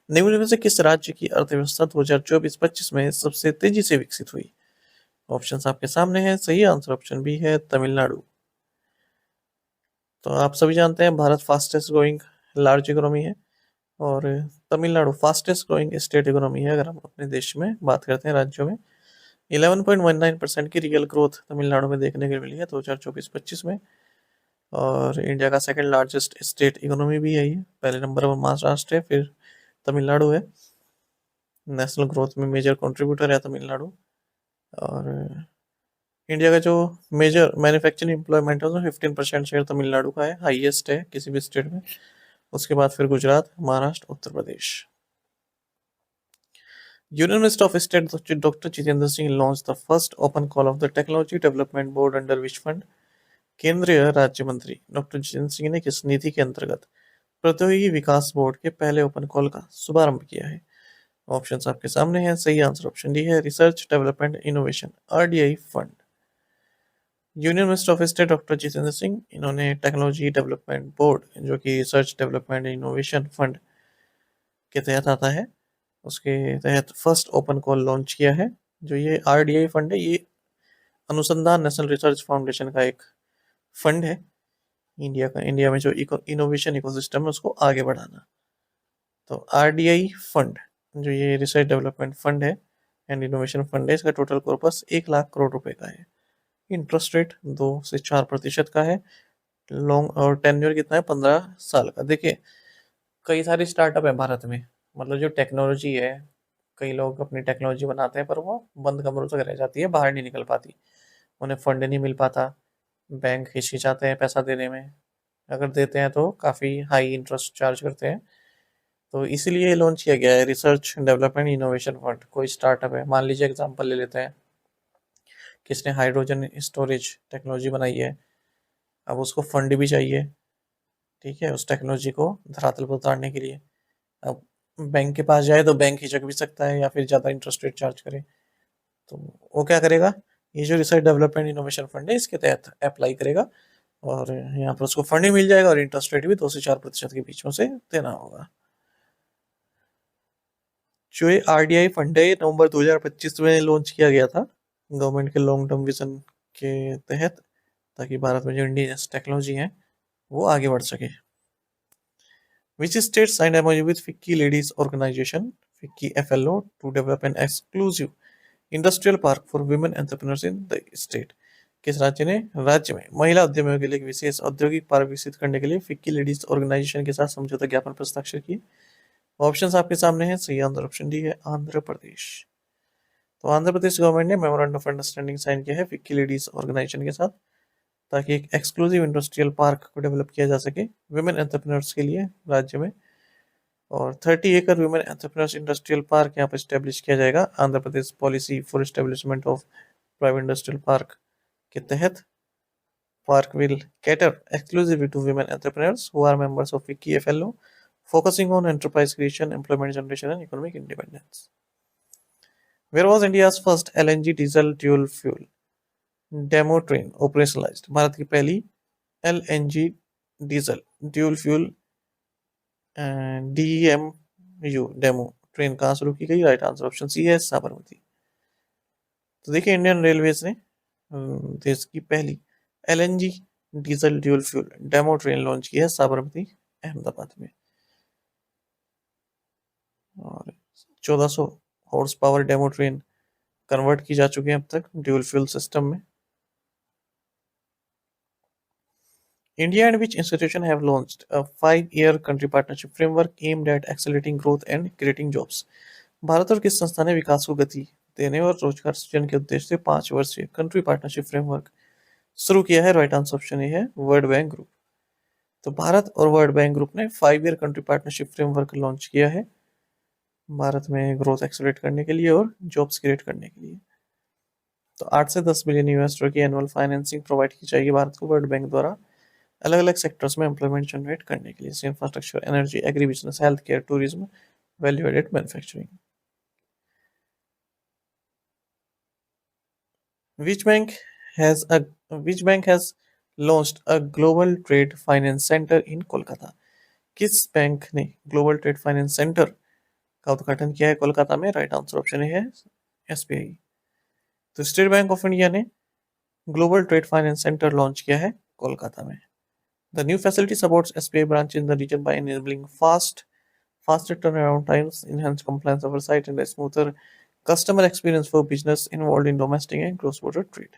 निम्न में से किस राज्य की अर्थव्यवस्था 2024-25 में सबसे तेजी से विकसित हुई? ऑप्शंस आपके सामने हैं। सही आंसर ऑप्शन बी है तमिलनाडु। तो आप सभी जानते हैं Bharat fastest growing large economy है और Tamil Nadu fastest growing state economy है। अगर हम अपने देश में बात करते हैं राज्यों में 11.19% की रियल ग्रोथ तमिलनाडु में देखने को मिली है 2024-25 में। और इंडिया का सेकंड लार्जेस्ट स्टेट इकोनॉमी भी है ये। पहले नंबर पर महाराष्ट्र है, फिर तमिलनाडु है। नेशनल ग्रोथ में मेजर कंट्रीब्यूटर है तमिलनाडु। और इंडिया का जो मेजर मैन्युफैक्चरिंग एम्प्लॉयमेंट है उसमें 15% शेयर तमिलनाडु का है, हाईएस्ट है किसी भी स्टेट में। उसके बाद फिर Gujarat, Maharashtra, Uttar Pradesh. Union minister of state doctor Jitendra Singh launch the first open call of the technology development board under which fund? केंद्रीय राज्य मंत्री डॉक्टर जितेंद्र सिंह ने किस नीति के अंतर्गत प्रौद्योगिकी विकास बोर्ड के पहले ओपन कॉल का शुभारंभ किया है? ऑप्शंस आपके सामने हैं। सही आंसर ऑप्शन डी है research development innovation RDI fund. Union minister of state doctor Jitendra Singh इन्होंने टेक्नोलॉजी डेवलपमेंट बोर्ड जो कि रिसर्च डेवलपमेंट इनोवेशन फंड के तहत आता है, उसके तहत फर्स्ट ओपन कॉल लॉन्च किया है। जो ये आरडीआई फंड है ये अनुसंधान नेशनल रिसर्च फाउंडेशन का एक फंड है इंडिया में जो इनोवेशन इकोसिस्टम है उसको आगे बढ़ाना। तो आरडीआई फंड जो ये रिसर्च डेवलपमेंट फंड है एंड इनोवेशन फंड है, इसका टोटल कॉर्पस 1 लाख करोड़ रुपए का है। इंटरेस्ट रेट 2 से 4% का है। लॉन्ग और टेन्योर कितना है 15 साल का। देखिए कई सारे स्टार्टअप है भारत में, मतलब जो टेक्नोलॉजी है, कई लोग अपनी टेक्नोलॉजी बनाते हैं पर वो बंद कमरों तक रह जाती है, बाहर नहीं निकल पाती, उन्हें फंड नहीं मिल पाता, बैंक हिचकिचाते हैं पैसा देने में, अगर देते हैं तो काफ़ी हाई इंटरेस्ट चार्ज करते हैं। तो इसीलिए लॉन्च किया गया है रिसर्च डेवलपमेंट इनोवेशन फंड। कोई स्टार्टअप है, मान लीजिए एग्जांपल ले लेते हैं, किसने हाइड्रोजन स्टोरेज टेक्नोलॉजी बनाई है, अब उसको फंड भी चाहिए, ठीक है, उस टेक्नोलॉजी को धरातल पर उतारने के लिए। अब बैंक के पास जाए तो बैंक हिचक भी सकता है या फिर ज़्यादा इंटरेस्ट रेट चार्ज करे, तो वो क्या करेगा, ये जो रिसर्च डेवलपमेंट इनोवेशन फंड है इसके तहत अप्लाई करेगा और यहाँ पर उसको फंड भी मिल जाएगा और इंटरेस्ट रेट भी 2 से 4% के बीच में से देना होगा। जो ये आरडीआई फंड है, ये नवंबर 2025 में लॉन्च किया गया था गवर्नमेंट के लॉन्ग टर्म विजन के तहत, ताकि भारत में जो इंडिजिनस टेक्नोलॉजी है वो आगे बढ़ सके। Which state signed MOU with FICCI Ladies Organization, FICCI FLO, to develop an exclusive industrial park for women entrepreneurs in the state? किस राज्य ने राज्य में महिला उद्यमियों के लिए एक विशेष औद्योगिक पार्क विकसित करने के लिए फिक्की लेडीज ऑर्गेनाइजेशन के साथ समझौता ज्ञापन पर हस्ताक्षर किए? ऑप्शंस आपके सामने हैं। सही आंसर ऑप्शन डी है, आंध्र प्रदेश। तो आंध्र प्रदेश गवर्नमेंट ने मेमोरेंडम ऑफ अंडरस्टैंडिंग साइन किया है फिक्की लेडीज ऑर्गेनाइजेशन के साथ, ताकि एक एक्सक्लूसिव इंडस्ट्रियल पार्क को डेवलप किया जा सके वुमेन एंटरप्रेन्योर्स के लिए राज्य में। और 30 एकड़ वुमेन एंटरप्रेन्योर्स इंडस्ट्रियल पार्क यहाँ पर स्टेब्लिश किया जाएगा Andhra Pradesh policy for establishment of private industrial park के तहत। Park will cater exclusively to women entrepreneurs who are members of FICCI FLO, focusing on enterprise creation, employment generation, and economic independence. Where was India's first LNG diesel dual fuel demo train operationalized? Bharat की पहली LNG diesel dual fuel DEMU demo train कहाँ शुरू की गई? Right answer option C है, साबरमती। तो देखिए, Indian railways ने देश की पहली LNG diesel dual fuel demo train launch की है साबरमती अहमदाबाद में। और 1400 horse power demo train convert की जा चुकी है अब तक ड्यूल फ्यूल सिस्टम में। India and which institution have launched a 5-year country partnership framework aimed at accelerating growth and creating jobs? Bharat और किस संस्था ने विकास को गति देने और रोजगार सृजन के उद्देश्य से 5 वर्षीय कंट्री पार्टनरशिप फ्रेमवर्क शुरू किया है? राइट आंसर ऑप्शन ए है, वर्ल्ड बैंक ग्रुप। तो भारत और वर्ल्ड बैंक ग्रुप ने 5-year country partnership framework launch किया है भारत में ग्रोथ एक्सेलरेट करने के लिए और जॉब्स क्रिएट करने के लिए। तो 8 से 10 बिलियन इन्वेस्टर की एनुअल फाइनेंसिंग प्रोवाइड की जाएगी भारत को वर्ल्ड बैंक द्वारा अलग अलग सेक्टर्स में एम्प्लॉयमेंट जनरेट करने के लिए, जैसे infrastructure, energy, agri business, health care, tourism, value aided manufacturing. Which bank has a which bank has launched a global trade finance center in Kolkata? किस बैंक ने ग्लोबल ट्रेड फाइनेंस सेंटर का उद्घाटन किया है कोलकाता में? राइट आंसर ऑप्शन है SBI। तो स्टेट बैंक ऑफ इंडिया ने global trade finance centre launch किया है कोलकाता में। The new facility supports SBI branches in the region by enabling faster turnaround times, enhanced compliance oversight, and a smoother customer experience for business involved in domestic and cross-border trade.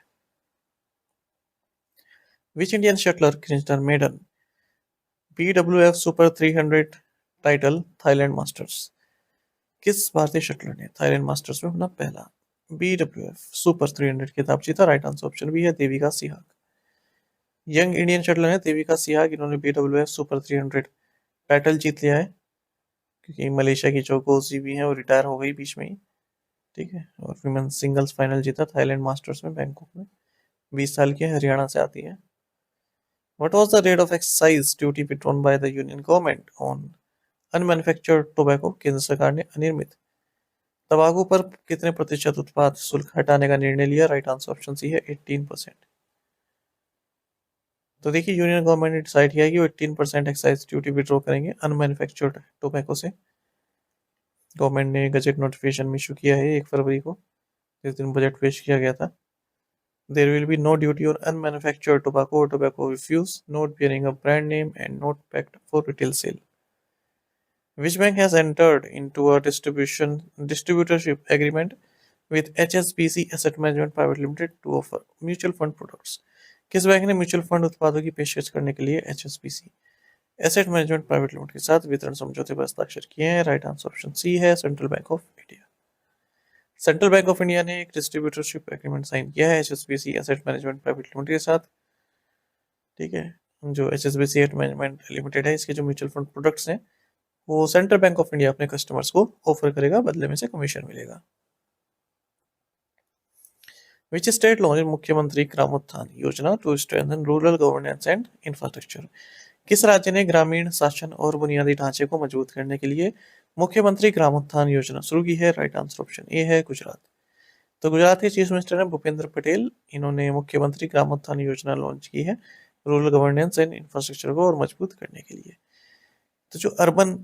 Which Indian shuttler clinched her maiden BWF Super 300 title Thailand Masters? किस भारतीय shuttler ने Thailand masters में अपना पहला BWF super 300 खिताब जीता? Right answer option भी है, Devika Sihag. Young Indian shuttler है देविका सिहाग, इन्होंने BWF सुपर 300 टाइटल जीत लिया है, क्योंकि मलेशिया की जो गोजी भी है वो रिटायर हो गई बीच में ही, ठीक है। और विमेन सिंगल्स फाइनल जीता थाईलैंड मास्टर्स में बैंकॉक में, 20 साल की है, हरियाणा से आती है। What was the rate of excise duty withdrawn by the union government on unmanufactured tobacco? केंद्र सरकार ने अनिर्मित तंबाकू पर कितने प्रतिशत उत्पाद शुल्क हटाने का निर्णय लिया? राइट आंसर ऑप्शन सी है, 18%। तो देखिए, यूनियन गवर्नमेंट ने डिसाइड किया कि वो 18% एक्साइज ड्यूटी विड्रॉ करेंगे अनमैन्युफैक्चर्ड टोबैको से। गवर्नमेंट ने गजट नोटिफिकेशन इशू किया है 1 फरवरी को, जिस दिन बजट पेश किया गया था। There will be no duty on unmanufactured tobacco or tobacco refuse, not bearing a brand name and not packed for retail sale. Which bank has entered into a distributorship agreement with HSBC Asset Management Private Limited to offer mutual fund products? किस बैंक ने mutual fund उत्पादों की पेशकश करने के लिए HSBC asset management private limited के साथ वितरण समझौते पर हस्ताक्षर किए हैं? राइट आंसर ऑप्शन सी है, central bank of India. Central bank of India ने एक डिस्ट्रीब्यूटरशिप एग्रीमेंट साइन किया है HSBC asset management private limited के साथ, ठीक है। जो HSBC एसेट मैनेजमेंट लिमिटेड है, इसके जो म्यूचुअल फंड प्रोडक्ट्स हैं वो सेंट्रल बैंक ऑफ इंडिया अपने कस्टमर्स को ऑफर करेगा, बदले में से कमीशन मिलेगा। Which state launch Mukhyamantri Gramotthan Yojana to strengthen rural governance and infrastructure? किस राज्य ने ग्रामीण शासन और बुनियादी ढांचे को मजबूत करने के लिए मुख्यमंत्री ग्रामोत्थान योजना शुरू की है? राइट आंसर ऑप्शन ए है गुजरात। तो गुजरात के चीफ मिनिस्टर हैं भूपेंद्र पटेल। इन्होंने मुख्यमंत्री ग्रामोत्थान योजना लॉन्च की है रूरल गवर्नेंस एंड इंफ्रास्ट्रक्चर को और मजबूत करने के लिए। तो जो अर्बन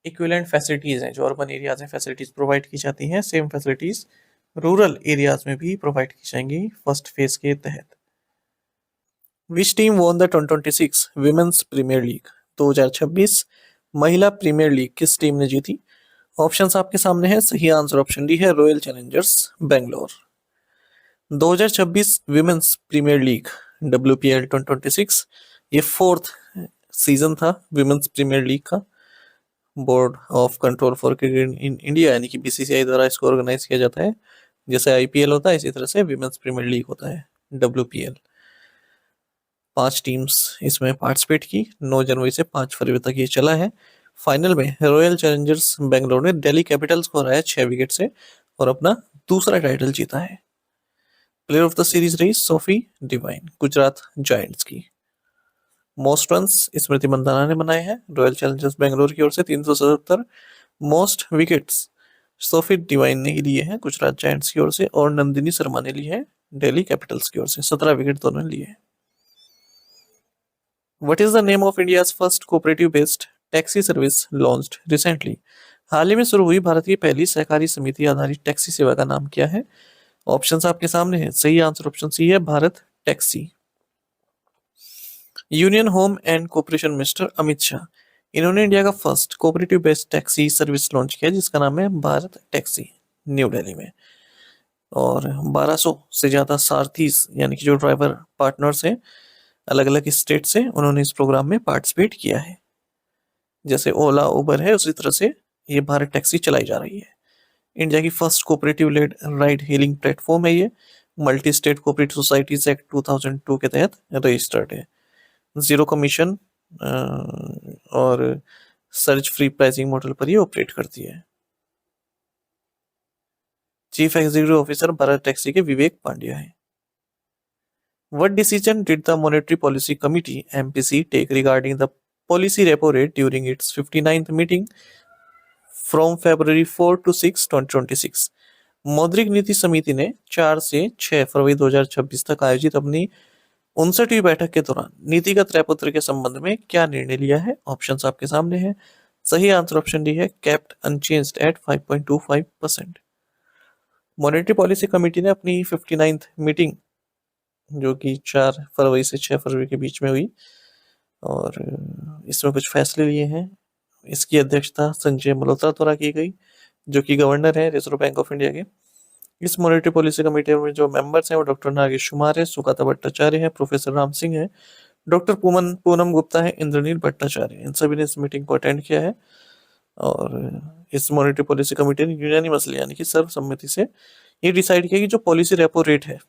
इक्विवेलेंट फैसिलिटीज हैं, जो अर्बन एरियाज में फैसिलिटीज प्रोवाइड की जाती हैं, सेम फैसिलिटीज रूरल एरियाज में भी प्रोवाइड की जाएंगी फर्स्ट फेज के तहत। Which team won the 2026 women's premier league? 2026 महिला प्रीमियर लीग किस टीम ने जीती? ऑप्शंस आपके सामने हैं। सही आंसर ऑप्शन डी है Royal Challengers Bangalore. 2026 women's premier league WPL 2026 ये 4th सीजन था विमेंस प्रीमियर लीग का। Board of Control for Cricket in India यानी कि BCCI द्वारा इसको ऑर्गेनाइज किया जाता है। जैसे IPL होता है इसी तरह से विमेंस प्रीमियर लीग होता है WPL। 5 टीम्स इसमें पार्टिसिपेट की। 9 जनवरी से 5 फरवरी तक ये चला है। फाइनल में रॉयल चैलेंजर्स बेंगलोर ने दिल्ली कैपिटल्स को हराया 6 विकेट से और अपना दूसरा टाइटल जीता है। प्लेयर ऑफ द सीरीज रही सोफी डिवाइन गुजरात जायंट्स की। मोस्ट रन्स स्मृति मंदाना ने बनाए हैं रॉयल चैलेंजर्स बेंगलोर की ओर से 377। मोस्ट विकेट्स सोफी डिवाइन ने लिए हैं गुजरात जायंट्स की ओर से और नंदिनी शर्मा ने लिए हैं दिल्ली कैपिटल्स की ओर से। 17 विकेट दोनों ने लिए हैं। What is the name of India's first cooperative-based taxi service launched recently? हाल ही में शुरू हुई भारत की पहली सहकारी समिति आधारित टैक्सी सेवा का नाम क्या है? ऑप्शंस आपके सामने हैं। सही आंसर ऑप्शन सी है Bharat taxi. Union home and corporation minister Amit Shah, इन्होंने इंडिया का first cooperative based taxi service launch किया जिसका नाम है भारत टैक्सी, न्यू दिल्ली में। और 1200 से ज्यादा सारथीज यानी कि जो ड्राइवर पार्टनर्स हैं अलग अलग स्टेट से, उन्होंने इस प्रोग्राम में पार्टिसिपेट किया है। जैसे ओला उबर है उसी तरह से ये भारत टैक्सी चलाई जा रही है। इंडिया की first cooperative led ride hailing platform है ये। Multi state cooperative societies act 2002 के तहत रजिस्टर्ड है। जीरो कमीशन और सर्च फ्री प्राइसिंग मॉडल पर ये ऑपरेट करती है। Chief executive officer Bharat taxi के विवेक पांड्या है। What decision did the Monetary Policy Committee (MPC) take regarding the policy repo rate during its 59th meeting from February 4 to 6, 2026? मौद्रिक नीति समिति ने 4 से 6 फरवरी 2026 तक आयोजित अपनी 59वीं बैठक के दौरान नीतिगत रेपो दर के संबंध में क्या निर्णय लिया है? ऑप्शंस आपके सामने हैं। सही आंसर ऑप्शन डी है kept unchanged at 5.25%। Monetary policy committee ने अपनी 59th मीटिंग जो कि 4 फरवरी से 6 फरवरी के बीच में हुई और इसमें कुछ फैसले लिए हैं। इसकी अध्यक्षता संजय मल्होत्रा द्वारा की गई जो कि गवर्नर है रिजर्व बैंक ऑफ इंडिया के। इस मॉनेटरी पॉलिसी कमेटी में जो मेंबर्स हैं वो डॉक्टर नागेश कुमार है, सुकाता भट्टाचार्य है, प्रोफेसर राम सिंह है, डॉक्टर पूनम गुप्ता है, इंद्रनील भट्टाचार्य। इन सभी ने इस मीटिंग को अटेंड किया है और इस मॉनेटरी पॉलिसी कमेटी ने यूनानिमसली यानी कि सर्वसम्मति से ये डिसाइड किया कि जो पॉलिसी रेपो रेट है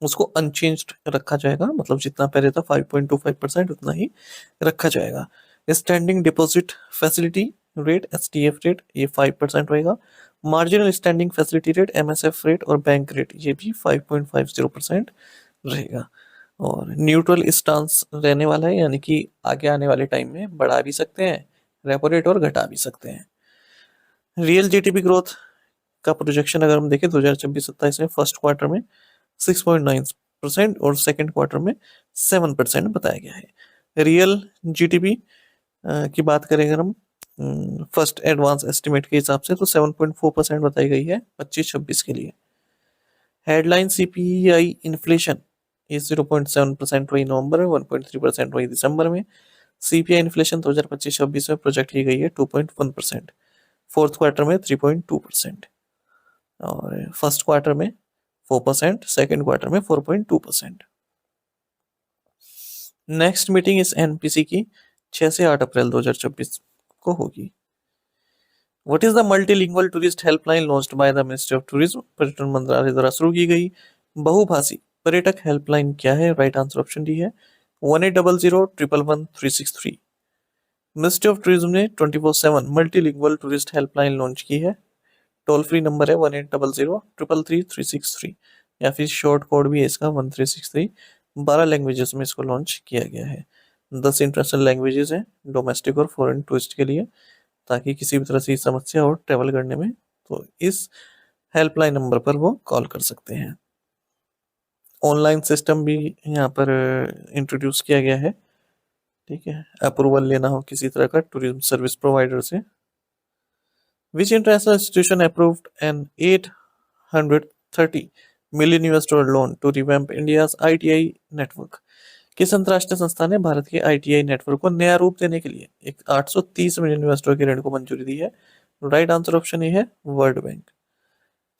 उसको अनचेंज्ड रखा जाएगा, मतलब जितना पहले था 5.25% उतना ही रखा जाएगा। Standing deposit facility rate STF rate ये 5% रहेगा। Marginal standing facility rate MSF rate और बैंक रेट ये भी 5.50% रहेगा। और न्यूट्रल स्टांस रहने वाला है यानी कि आगे आने वाले टाइम में बढ़ा भी सकते हैं रेपो रेट और घटा भी सकते हैं। रियल GDP ग्रोथ का प्रोजेक्शन अगर हम देखें 2026-27 में फर्स्ट क्वार्टर में 6.9% और सेकेंड क्वार्टर में 7% बताया गया है। रियल GDP की बात करें अगर हम फर्स्ट एडवांस एस्टिमेट के हिसाब से तो 7.4% बताई गई है 25-26 के लिए। हेडलाइन CPI इन्फ्लेशन ये 0.7% रही नवंबर में, 1.3% रही दिसंबर में। CPI इन्फ्लेशन 2025-26 में प्रोजेक्ट की गई है 2.1%, फोर्थ क्वार्टर में 3.2% और फर्स्ट क्वार्टर में 4%, सेकेंड क्वार्टर में 4.2%। नेक्स्ट मीटिंग इस NPC की 6 से 8 अप्रैल 2026 को होगी। What is the multilingual tourist helpline launched by the ministry of tourism? पर्यटन मंत्रालय द्वारा शुरू की गई बहुभाषी पर्यटक हेल्पलाइन क्या है? राइट आंसर ऑप्शन डी है 1800 111 363। मिनिस्ट्री ऑफ टूरिज्म ने 24/7 मल्टीलिंगुअल टूरिस्ट हेल्पलाइन लॉन्च की है। टोल फ्री नंबर है 1800 333 363 या फिर शॉर्ट कोड भी है इसका 1363। 12 लैंग्वेजेस में इसको लॉन्च किया गया है। 10 इंटरनेशनल लैंग्वेजेस हैं डोमेस्टिक और फॉरेन टूरिस्ट के लिए, ताकि किसी भी तरह से समस्या हो ट्रेवल करने में तो इस हेल्पलाइन नंबर पर वो कॉल कर सकते हैं। ऑनलाइन सिस्टम भी यहाँ पर इंट्रोड्यूस किया गया है। ठीक है, अप्रूवल लेना हो किसी तरह का टूरिज्म सर्विस प्रोवाइडर से। Which international institution approved an 830 million US$ loan to revamp India's ITI network. किस अंतरराष्ट्रीय संस्था ने भारत के ITI नेटवर्क को नया रूप देने के लिए एक 830 मिलियन US$ के ऋण को मंजूरी दी है? राइट आंसर ऑप्शन ए है वर्ल्ड बैंक।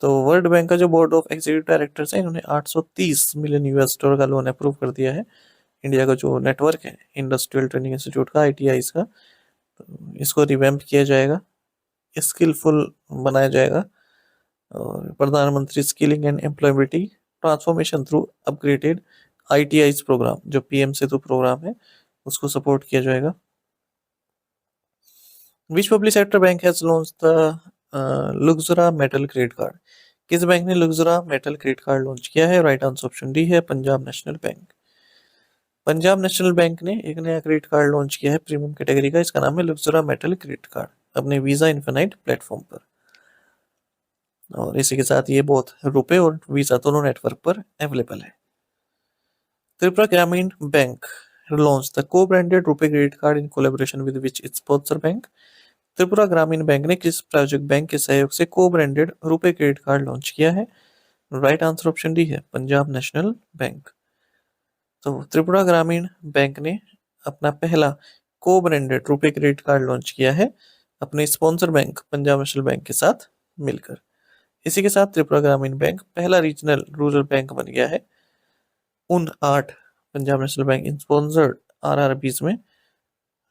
तो वर्ल्ड बैंक का जो बोर्ड ऑफ एग्जीक्यूटिव डायरेक्टर्स है, इन्होंने 830 मिलियन US$ का लोन अप्रूव कर दिया है। इंडिया का जो नेटवर्क है इंडस्ट्रियल ट्रेनिंग इंस्टीट्यूट का ITI का, तो इसको रिवैम्प किया जाएगा, स्किलफुल बनाया जाएगा और प्रधानमंत्री skilling and employability transformation through upgraded ITI programme, जो PM सेतु प्रोग्राम है, उसको सपोर्ट किया जाएगा। Which public sector bank has launched the Luxura metal credit card. किस बैंक ने Luxura metal credit card launch किया है? राइट आंसर ऑप्शन डी है Punjab national bank. Punjab national bank ने एक नया क्रेडिट कार्ड लॉन्च किया है प्रीमियम कैटेगरी का, इसका नाम है लुक्सुरा मेटल क्रेडिट कार्ड, अपने वीजा इन्फिनाइट प्लेटफॉर्म पर। और इसी के साथ ये बहुत रुपए और वीजा दोनों नेटवर्क पर अवेलेबल है। त्रिपुरा ग्रामीण बैंक लॉन्च द co-branded रुपए credit card in collaboration with which it's sponsor bank. Tripura ग्रामीण बैंक ने किस प्रायोजक बैंक के सहयोग से co-branded रुपए क्रेडिट कार्ड लॉन्च किया है? राइट आंसर ऑप्शन डी है पंजाब नेशनल बैंक। तो त्रिपुरा ग्रामीण बैंक ने अपना पहला co-branded रुपए क्रेडिट कार्ड लॉन्च किया है अपने sponsor bank Punjab national bank के साथ मिलकर। इसी के साथ त्रिपुरा ग्रामीण बैंक पहला रीजनल रूरल बैंक बन गया है उन 8 Punjab national bank sponsored RRBs में।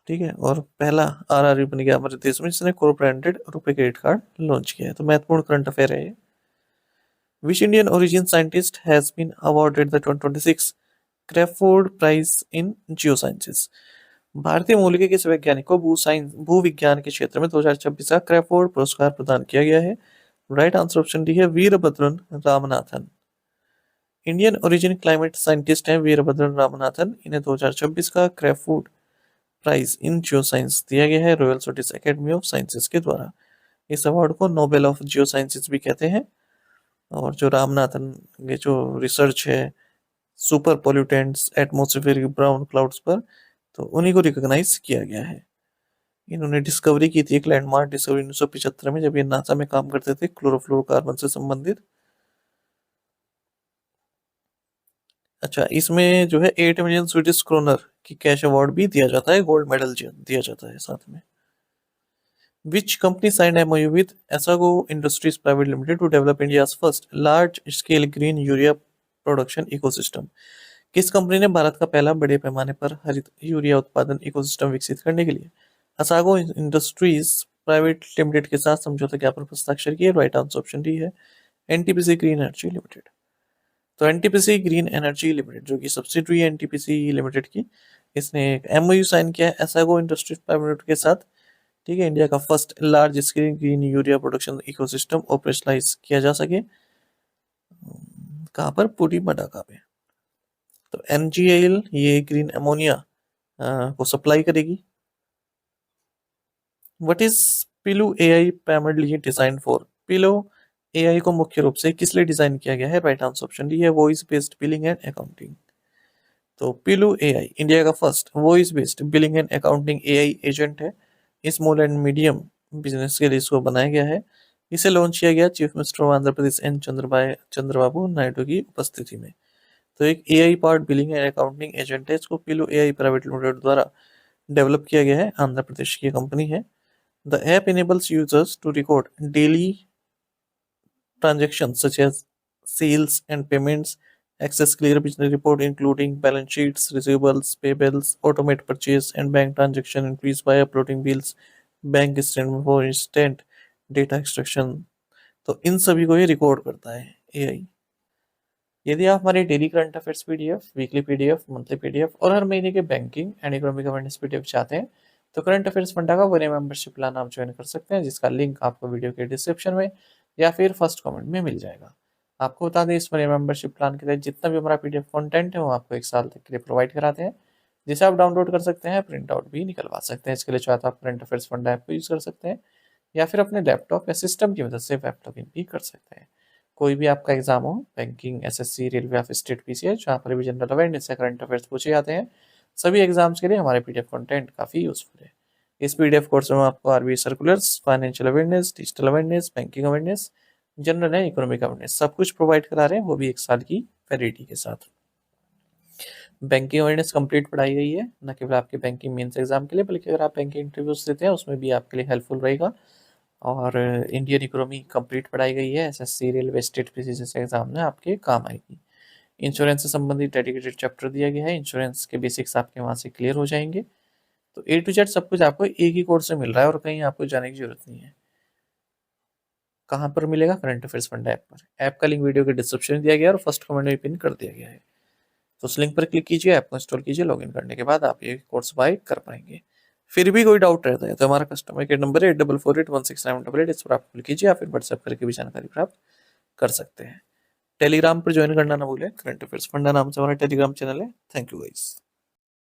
ठीक है, और पहला RRB बन गया हमारे देश में जिसने co-branded रुपए क्रेडिट कार्ड लॉन्च किया है। तो महत्वपूर्ण करंट अफेयर है ये। Which Indian origin scientist has been awarded the 2026 Crafoord prize in geosciences. भारतीय मूल के किस वैज्ञानिक को भूविज्ञान के क्षेत्र में 2026 का क्रैफोर्ड पुरस्कार प्रदान किया गया है? राइट आंसर ऑप्शन डी है Veerabhadran Ramanathan. Indian origin climate scientist हैं वीरभद्रन रामनाथन, इन्हें 2026 का Crafoord prize in geo science दिया गया है royal Swedish academy of sciences के द्वारा। इस अवार्ड को नोबेल ऑफ जियो साइंसेस भी कहते हैं। और जो रामनाथन के जो रिसर्च है super pollutants atmospheric brown clouds पर, तो उन्हीं को रिकॉग्नाइज किया गया है। इन्होंने डिस्कवरी की थी एक लैंडमार्क डिस्कवरी 1975 में, जब ये नासा में काम करते थे क्लोरोफ्लोरोकार्बन से संबंधित। अच्छा, इसमें जो है 8 मिलियन स्वीडिश क्रोनर की कैश अवार्ड भी दिया जाता है, गोल्ड मेडल दिया जाता है साथ में। Which company signed MOU with एसागो industries private limited to develop India's first large scale green urea production ecosystem. किस कंपनी ने भारत का पहला बड़े पैमाने पर हरित यूरिया उत्पादन इकोसिस्टम विकसित करने के लिए असागो इंडस्ट्रीज प्राइवेट लिमिटेड के साथ समझौता ज्ञापन पर हस्ताक्षर किए? राइट आंसर ऑप्शन डी है NTPC ग्रीन एनर्जी लिमिटेड। तो NTPC ग्रीन एनर्जी लिमिटेड जो कि सब्सिडरी है NTPC लिमिटेड की, इसने एक MOU साइन किया है एसागो इंडस्ट्रीज प्राइवेट लिमिटेड के साथ। ठीक है, इंडिया का first large scale green urea production ecosystem operationalise किया जा सके। कहाँ पर? पूरी मडाका पे। तो NGL ये ग्रीन अमोनिया को सप्लाई करेगी। व्हाट इज पिलू AI primarily design for? Pillow AI को मुख्य रूप से किस लिए डिजाइन किया गया है? राइट आंसर ऑप्शन डी है voice based billing and accounting. तो पिलू AI इंडिया का first voice based billing and accounting AI agent है। स्मॉल एंड मीडियम बिजनेस के लिए इसको बनाया गया है। इसे लॉन्च किया गया chief minister of Andhra Pradesh N Chandrababu Naidu की उपस्थिति में। तो एक AI part billing and accounting agent है, इसको पिलू AI प्राइवेट लिमिटेड द्वारा डेवलप किया गया है, आंध्र प्रदेश की कंपनी है। The app enables users to record daily transactions such as sales and payments, access clear business report including balance sheets, receivables, payables, automate purchase and bank transaction increase by uploading bills, bank statement for instant data extraction। तो इन सभी को ये record करता है AI। यदि आप हमारे daily current affairs PDF, weekly PDF, monthly PDF और हर महीने के banking and economic awareness PDF चाहते हैं, तो करंट अफेयर्स फंडा का 1 मेंबरशिप प्लान आप ज्वाइन कर सकते हैं, जिसका लिंक आपको वीडियो के डिस्क्रिप्शन में या फिर फर्स्ट कमेंट में मिल जाएगा। आपको बता दें, इस 1 मेंबरशिप प्लान के तहत जितना भी हमारा पीडीएफ कंटेंट है वो आपको 1 साल तक के लिए प्रोवाइड कराते हैं, जिसे आप डाउनलोड कर सकते हैं, प्रिंट आउट भी निकलवा सकते हैं। इसके लिए चाहे तो आप करंट अफेयर्स फंडा ऐप को यूज़ कर सकते हैं या फिर अपने लैपटॉप या सिस्टम की मदद से वेब लॉगिन भी कर सकते हैं। कोई भी आपका एग्जाम हो, बैंकिंग, एसएससी, रेलवे या फिर स्टेट पीसीएस, जहाँ पर भी जनरल अवेयरनेस या करंट अफेयर्स पूछे जाते हैं, सभी एग्जाम्स के लिए हमारे पीडीएफ कंटेंट काफ़ी यूजफुल है। इस पीडीएफ कोर्स में आपको RBI circulars, financial awareness, digital awareness, banking awareness, general and economic awareness सब कुछ प्रोवाइड करा रहे हैं, वो भी 1 साल की वैलिडिटी के साथ। बैंकिंग अवेयरनेस कंप्लीट पढ़ाई गई है, न केवल आपके बैंकिंग मेंस एग्जाम के लिए, बल्कि अगर आप बैंकिंग इंटरव्यूज देते हैं उसमें भी आपके लिए हेल्पफुल रहेगा। और इंडियन इकोनॉमी कंप्लीट पढ़ाई गई है, एसएससी, रेलवे, स्टेट पीसी जैसे एग्जाम में आपके काम आएगी। इंश्योरेंस से संबंधित डेडिकेटेड चैप्टर दिया गया है, इंश्योरेंस के बेसिक्स आपके वहाँ से क्लियर हो जाएंगे। तो ए टू जेड सब कुछ आपको एक ही कोर्स में मिल रहा है और कहीं आपको जाने की जरूरत नहीं है। कहाँ पर मिलेगा? करंट अफेयर्स फंडा ऐप पर। ऐप का लिंक वीडियो के डिस्क्रिप्शन में दिया गया है और फर्स्ट कमेंट में पिन कर दिया गया है। तो उस लिंक पर क्लिक कीजिए, ऐप को इंस्टॉल कीजिए, लॉगिन करने के बाद आप ये कोर्स बाय कर पाएंगे। फिर भी कोई डाउट रहता है तो हमारा कस्टमर केयर नंबर है 8448169788, इस पर आप कॉल कीजिए या फिर व्हाट्सएप करके भी जानकारी प्राप्त कर सकते हैं। टेलीग्राम पर ज्वाइन करना ना भूलें, करंट अफेयर्स फंडा नाम से हमारा टेलीग्राम चैनल है। Thank you guys.